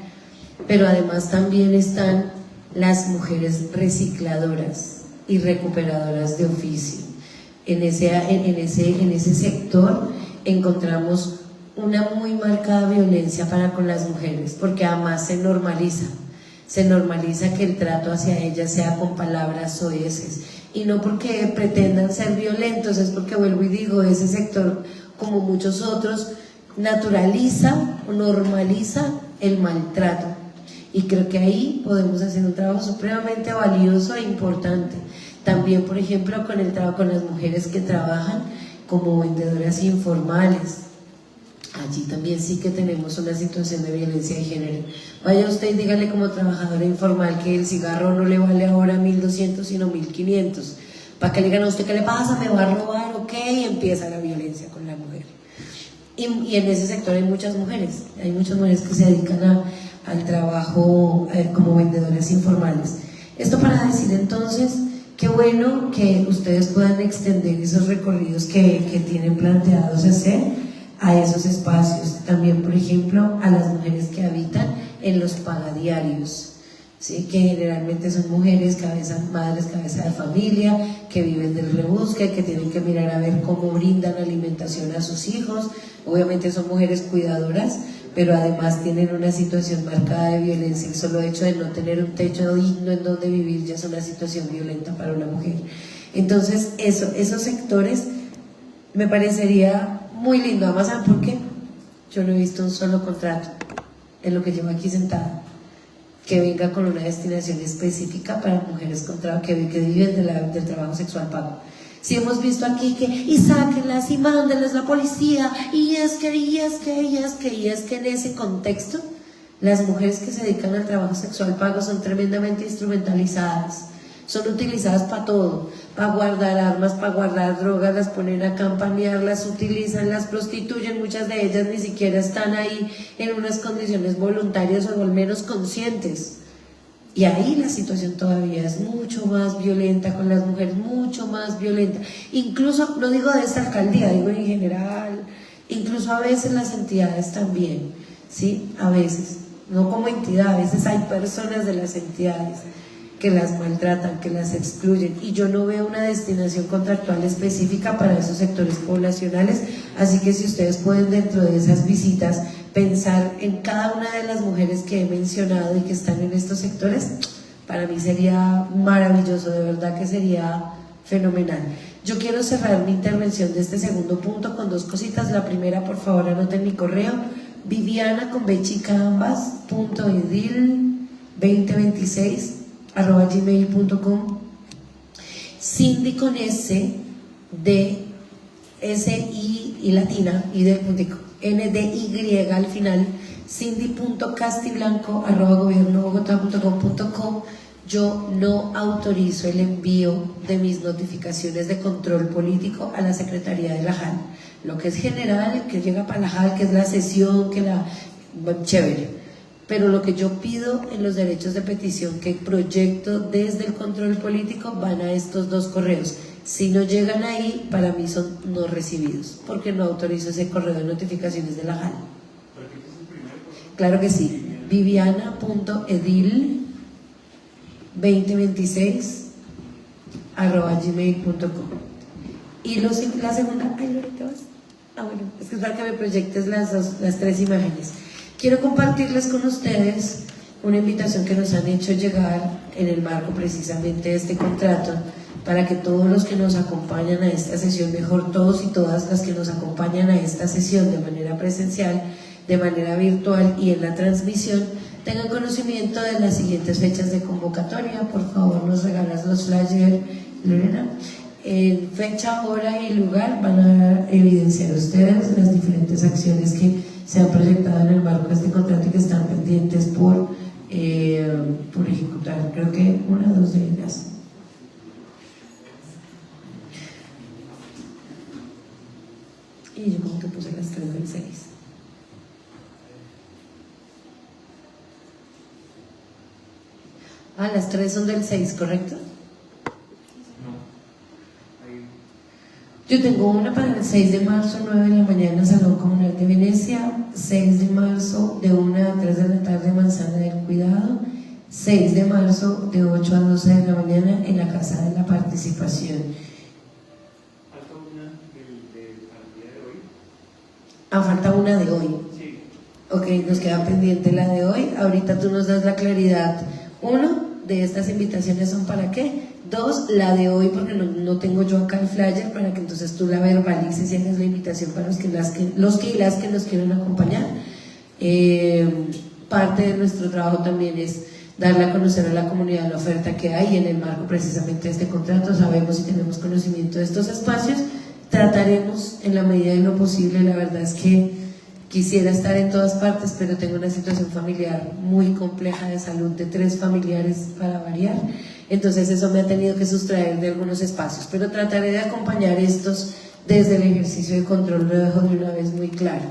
Pero además también están las mujeres recicladoras y recuperadoras de oficio. En ese sector encontramos una muy marcada violencia para con las mujeres, porque además se normaliza que el trato hacia ellas sea con palabras soeces, y no porque pretendan ser violentos, es porque, vuelvo y digo, ese sector, como muchos otros, naturaliza o normaliza el maltrato, y creo que ahí podemos hacer un trabajo supremamente valioso e importante. También, por ejemplo, con el trabajo con las mujeres que trabajan como vendedoras informales. Allí también sí que tenemos una situación de violencia de género. Vaya usted y dígale como trabajadora informal que el cigarro no le vale ahora 1.200 sino 1.500. Para que le digan a usted, ¿qué le pasa? ¿Me va a robar? Ok, y empieza la violencia con la mujer. Y en ese sector hay muchas mujeres que se dedican al trabajo como vendedoras informales. Esto para decir entonces, qué bueno que ustedes puedan extender esos recorridos que tienen planteados hacer a esos espacios. También, por ejemplo, a las mujeres que habitan en los pagadiarios, ¿sí? Que generalmente son mujeres, madres cabeza de familia, que viven del rebusque, que tienen que mirar a ver cómo brindan alimentación a sus hijos. Obviamente son mujeres cuidadoras, pero además tienen una situación marcada de violencia. El solo hecho de no tener un techo digno en donde vivir ya es una situación violenta para una mujer. Entonces, esos sectores me parecería muy lindo. Además, ¿saben por qué? Yo no he visto un solo contrato en lo que llevo aquí sentada que venga con una destinación específica para mujeres que viven del trabajo sexual pago. Si hemos visto aquí y sáquenlas y mándenles la policía, y es que en ese contexto las mujeres que se dedican al trabajo sexual pago son tremendamente instrumentalizadas, son utilizadas para todo, para guardar armas, para guardar drogas, las ponen a campanear, las utilizan, las prostituyen, muchas de ellas ni siquiera están ahí en unas condiciones voluntarias o al menos conscientes. Y ahí la situación todavía es mucho más violenta con las mujeres, mucho más violenta. Incluso, no digo de esta alcaldía, digo en general, incluso a veces las entidades también, ¿sí? A veces, no como entidad, a veces hay personas de las entidades que las maltratan, que las excluyen, y yo no veo una destinación contractual específica para esos sectores poblacionales. Así que si ustedes pueden dentro de esas visitas pensar en cada una de las mujeres que he mencionado y que están en estos sectores, para mí sería maravilloso, de verdad que sería fenomenal. Yo quiero cerrar mi intervención de este segundo punto con dos cositas. La primera, por favor, anoten mi correo, viviana.edil2026@gmail.com. Cindy con S de S-I y latina y del puntico, NDY al final, cindy.castiblanco@gobiernobogotá.com.co. Yo no autorizo el envío de mis notificaciones de control político a la Secretaría de la JAL. Lo que es general, que llega para la JAL, que es la sesión, chévere. Pero lo que yo pido en los derechos de petición que proyecto desde el control político van a estos dos correos. Si no llegan ahí, para mí son no recibidos, porque no autorizo ese correo de notificaciones de la JAL. Claro que sí, viviana.edil2026@gmail.com. Y la segunda, Lorita, ¿vas? Bueno, es que es para que me proyectes las tres imágenes. Quiero compartirles con ustedes una invitación que nos han hecho llegar en el marco precisamente de este contrato, para que todos los que nos acompañan a esta sesión, mejor todos y todas las que nos acompañan a esta sesión de manera presencial, de manera virtual y en la transmisión, tengan conocimiento de las siguientes fechas de convocatoria. Por favor, nos regalas los flyers Lorena. Fecha, hora y lugar van a evidenciar ustedes las diferentes acciones que se han proyectado en el marco de este contrato y que están pendientes por ejecutar. Creo que una o dos de ellas. Y yo como que puse las 3 del 6. Las 3 son del 6, ¿correcto? Yo tengo una para el 6 de marzo, 9 de la mañana, Salón Comunal de Venecia, 6 de marzo, de 1 a 3 de la tarde, Manzana del Cuidado, 6 de marzo, de 8 a 12 de la mañana, en la Casa de la Participación. ¿Falta una al día de hoy? Falta una de hoy. Sí. Ok, nos queda pendiente la de hoy. Ahorita tú nos das la claridad. 1, de estas invitaciones son para qué. 2, la de hoy, porque no tengo yo acá el flyer, para que entonces tú la verbalices y hagas la invitación para los que y las que nos quieren acompañar. Parte de nuestro trabajo también es darle a conocer a la comunidad la oferta que hay en el marco precisamente de este contrato. Sabemos y tenemos conocimiento de estos espacios. Trataremos en la medida de lo posible. La verdad es que quisiera estar en todas partes, pero tengo una situación familiar muy compleja de salud de 3 familiares para variar. Entonces eso me ha tenido que sustraer de algunos espacios, pero trataré de acompañar estos desde el ejercicio de control. Lo dejo de una vez muy claro.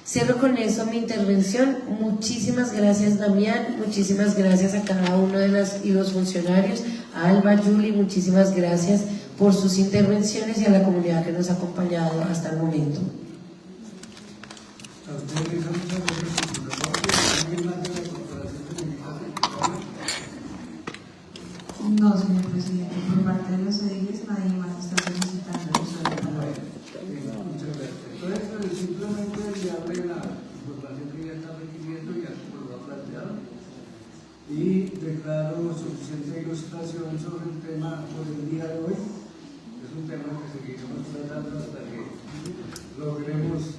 Cierro con eso mi intervención. Muchísimas gracias, Damián, muchísimas gracias a cada uno de los funcionarios, a Alba, Julie, muchísimas gracias por sus intervenciones y a la comunidad que nos ha acompañado hasta el momento. A ustedes les muchas gracias por su reporte. ¿Alguien más de la Corporación de Comunicación? No, señor presidente, por parte de los ediles nadie más está solicitando el uso de la palabra. Muchas gracias. Entonces, simplemente le abre la información que ya está requiriendo y así lo ha planteado. Y declaro suficiente ilustración sobre el tema por el día de hoy. Es un tema que seguiremos tratando hasta que logremos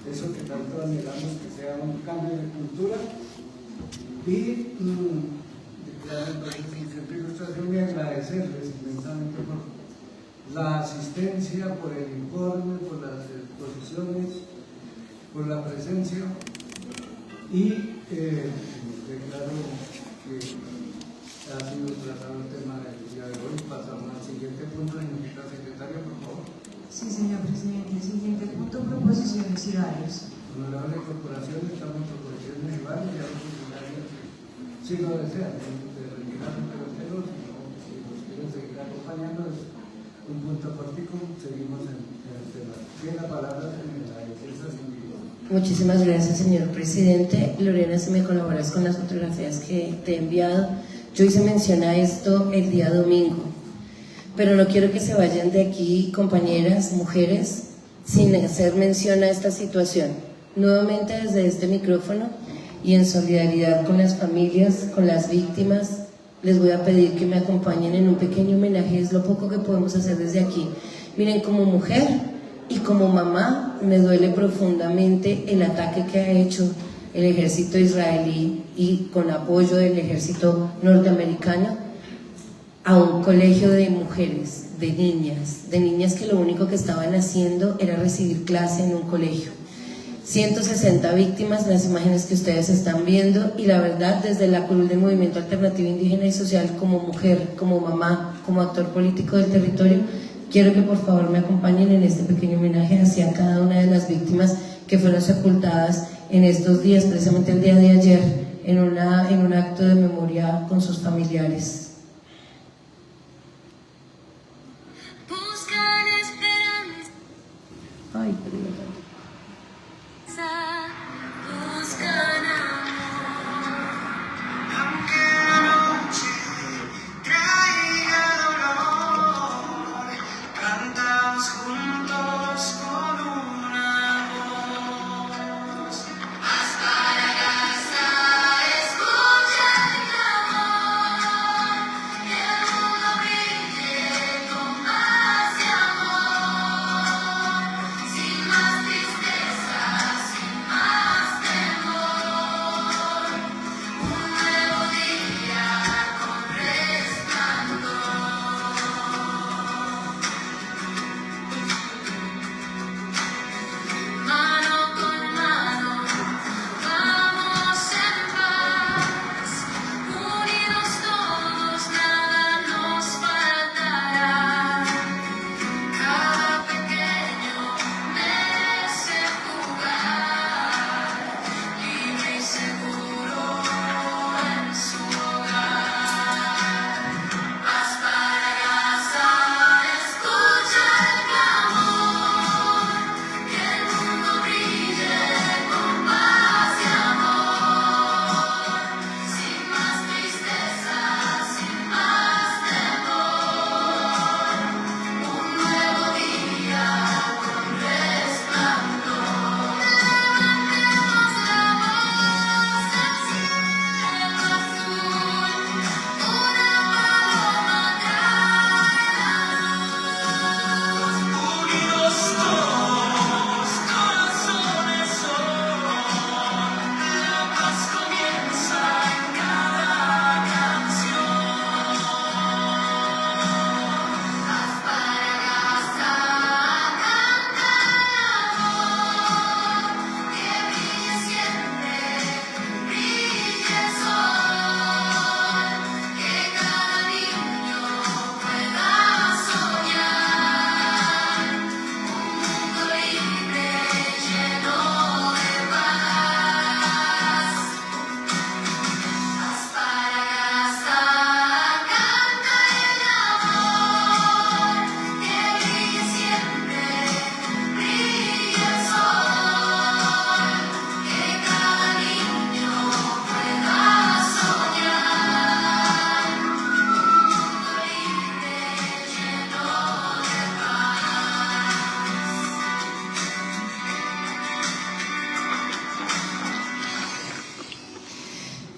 eso que tanto anhelamos, que sea un cambio de cultura. Y declaro entonces suficiente ilustración y agradecerles inmensamente por la asistencia, por el informe, por las exposiciones, por la presencia. Y declaro que ha sido tratado el tema del día de hoy. Pasamos al siguiente punto, señorita secretaria, por favor. Sí, señor presidente. Siguiente punto, proposiciones y varios. Honorable Corporación, estamos en proposiciones y varios, ya los funcionarios, si lo desean, de retirar los terceros, si los quieren seguir acompañando, es un punto cortico, seguimos en el tema. Tiene la palabra en la defensa civil. Muchísimas gracias, señor presidente. Lorena, si me colaboras con las fotografías que te he enviado. Yo hice mención a esto el día domingo, pero no quiero que se vayan de aquí, compañeras, mujeres, sin hacer mención a esta situación. Nuevamente desde este micrófono y en solidaridad con las familias, con las víctimas, les voy a pedir que me acompañen en un pequeño homenaje. Es lo poco que podemos hacer desde aquí. Miren, como mujer y como mamá, me duele profundamente el ataque que ha hecho el ejército israelí y con apoyo del ejército norteamericano a un colegio de mujeres, de niñas que lo único que estaban haciendo era recibir clase en un colegio. 160 víctimas, las imágenes que ustedes están viendo, y la verdad, desde la curul del Movimiento Alternativo Indígena y Social, como mujer, como mamá, como actor político del territorio, quiero que por favor me acompañen en este pequeño homenaje hacia cada una de las víctimas que fueron sepultadas en estos días, precisamente el día de ayer, en un acto de memoria con sus familiares. Ay, perdón. Sin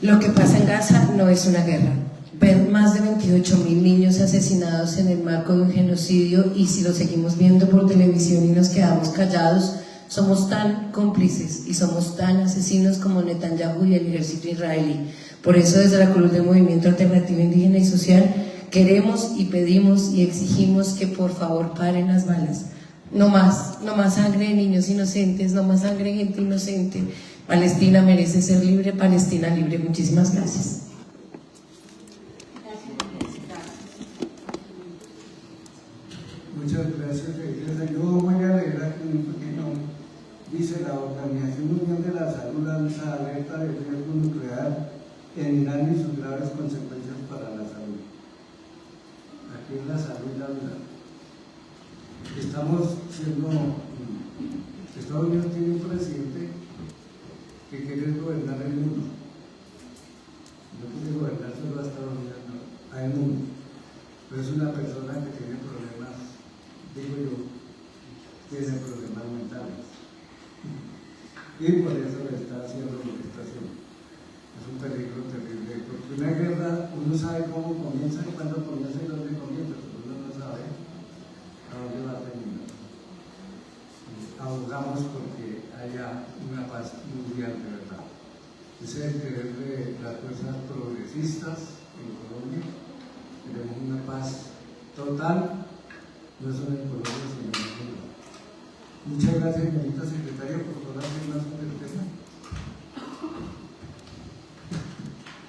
Lo que pasa en Gaza no es una guerra. Ver más de 28.000 niños asesinados en el marco de un genocidio, y si lo seguimos viendo por televisión y nos quedamos callados, somos tan cómplices y somos tan asesinos como Netanyahu y el ejército israelí. Por eso, desde la Cruz del Movimiento Alternativo Indígena y Social, queremos y pedimos y exigimos que por favor paren las balas. No más sangre de niños inocentes, no más sangre de gente inocente. Palestina merece ser libre, Palestina libre. Muchísimas gracias. Muchas gracias, Teresa. Yo voy a leer aquí un pequeño. Dice: la Organización Mundial de la Salud lanza alerta de riesgo nuclear en Irán y sus graves consecuencias para la salud. Aquí es la salud y la vida. Estados Unidos tiene un presidente que quiere gobernar el mundo. No quiere gobernar solo a Estados Unidos, no, al mundo. Pero es una persona que tiene problemas, digo yo, tiene problemas mentales. Y por eso le está haciendo lo que está haciendo. Es un peligro terrible. Porque una guerra, uno sabe cómo comienza y cuándo comienza y dónde comienza, pero uno no sabe a dónde va a terminar. Abogamos porque haya una paz mundial de verdad. Ese es el querer de las fuerzas progresistas en Colombia. Queremos una paz total, no solo en Colombia, sino en el mundo. Muchas gracias, señorita secretaria, por favor, hacer más sobre el tema.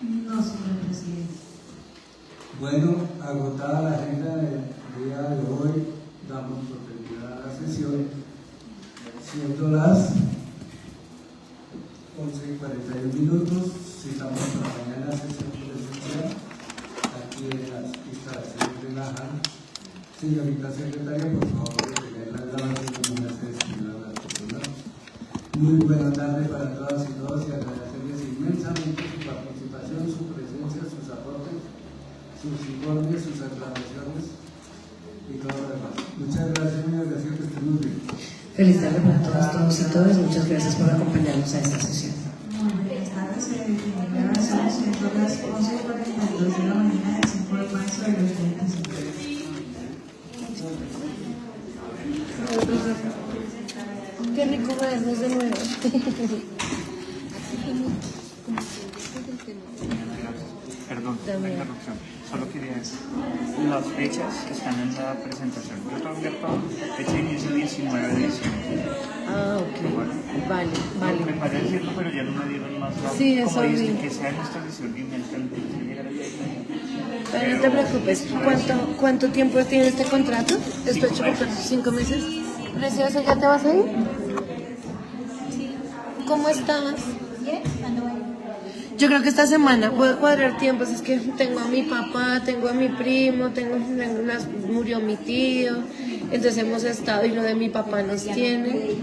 No, señor presidente. Bueno, agotada la agenda del día de hoy, damos por terminada la sesión, siendo las 11:41. Citamos para mañana sesión presencial aquí en las instalaciones de la JAN. Señorita secretaria, por favor, tener la grabación de una sesión a las personas. Muy buena tarde para todas y todos, y agradecerles inmensamente su participación, su presencia, sus aportes, sus informes, sus aclaraciones y todo lo demás. Muchas gracias, muy agradecido, que estén muy bien. Feliz tarde para todas, todos y todas. Muchas gracias por acompañarnos a esta sesión. Muy buenas tardes. Se define la razón siendo las 11:42 de la mañana del 5 de marzo de 2025. Qué rico vernos de nuevo. Perdón, la interrupción. Solo quería decir las fechas que están en la presentación. Yo tengo abierto fecha de inicio 19 de diciembre. Ah, ok. Bueno, Vale. me parece decirlo, pero ya no me dieron más datos. Sí, eso como dicen, vi. que sea en esta sesión y en Pero no te preocupes. ¿Cuánto tiempo tiene este contrato? Estoy chocando 5 meses. Preciosa, ¿ya te vas a ir? ¿Cómo estás? Yo creo que esta semana puedo cuadrar tiempos. Es que tengo a mi papá, tengo a mi primo, murió mi tío. Entonces hemos estado, y lo de mi papá nos tiene.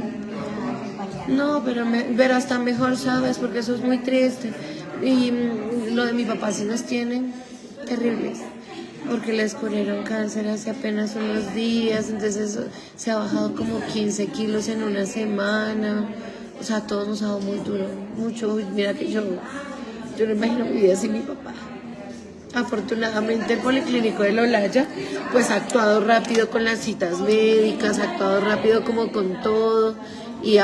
No, pero está mejor, ¿sabes? Porque eso es muy triste. Y lo de mi papá sí nos tiene terribles. Porque le descubrieron cáncer hace apenas unos días. Entonces eso, se ha bajado como 15 kilos en una semana. O sea, todos nos ha dado muy duro. Mucho. Uy, mira que yo no imagino mi vida sin mi papá. Afortunadamente el Policlínico de Olaya pues ha actuado rápido con las citas médicas, ha actuado rápido como con todo, y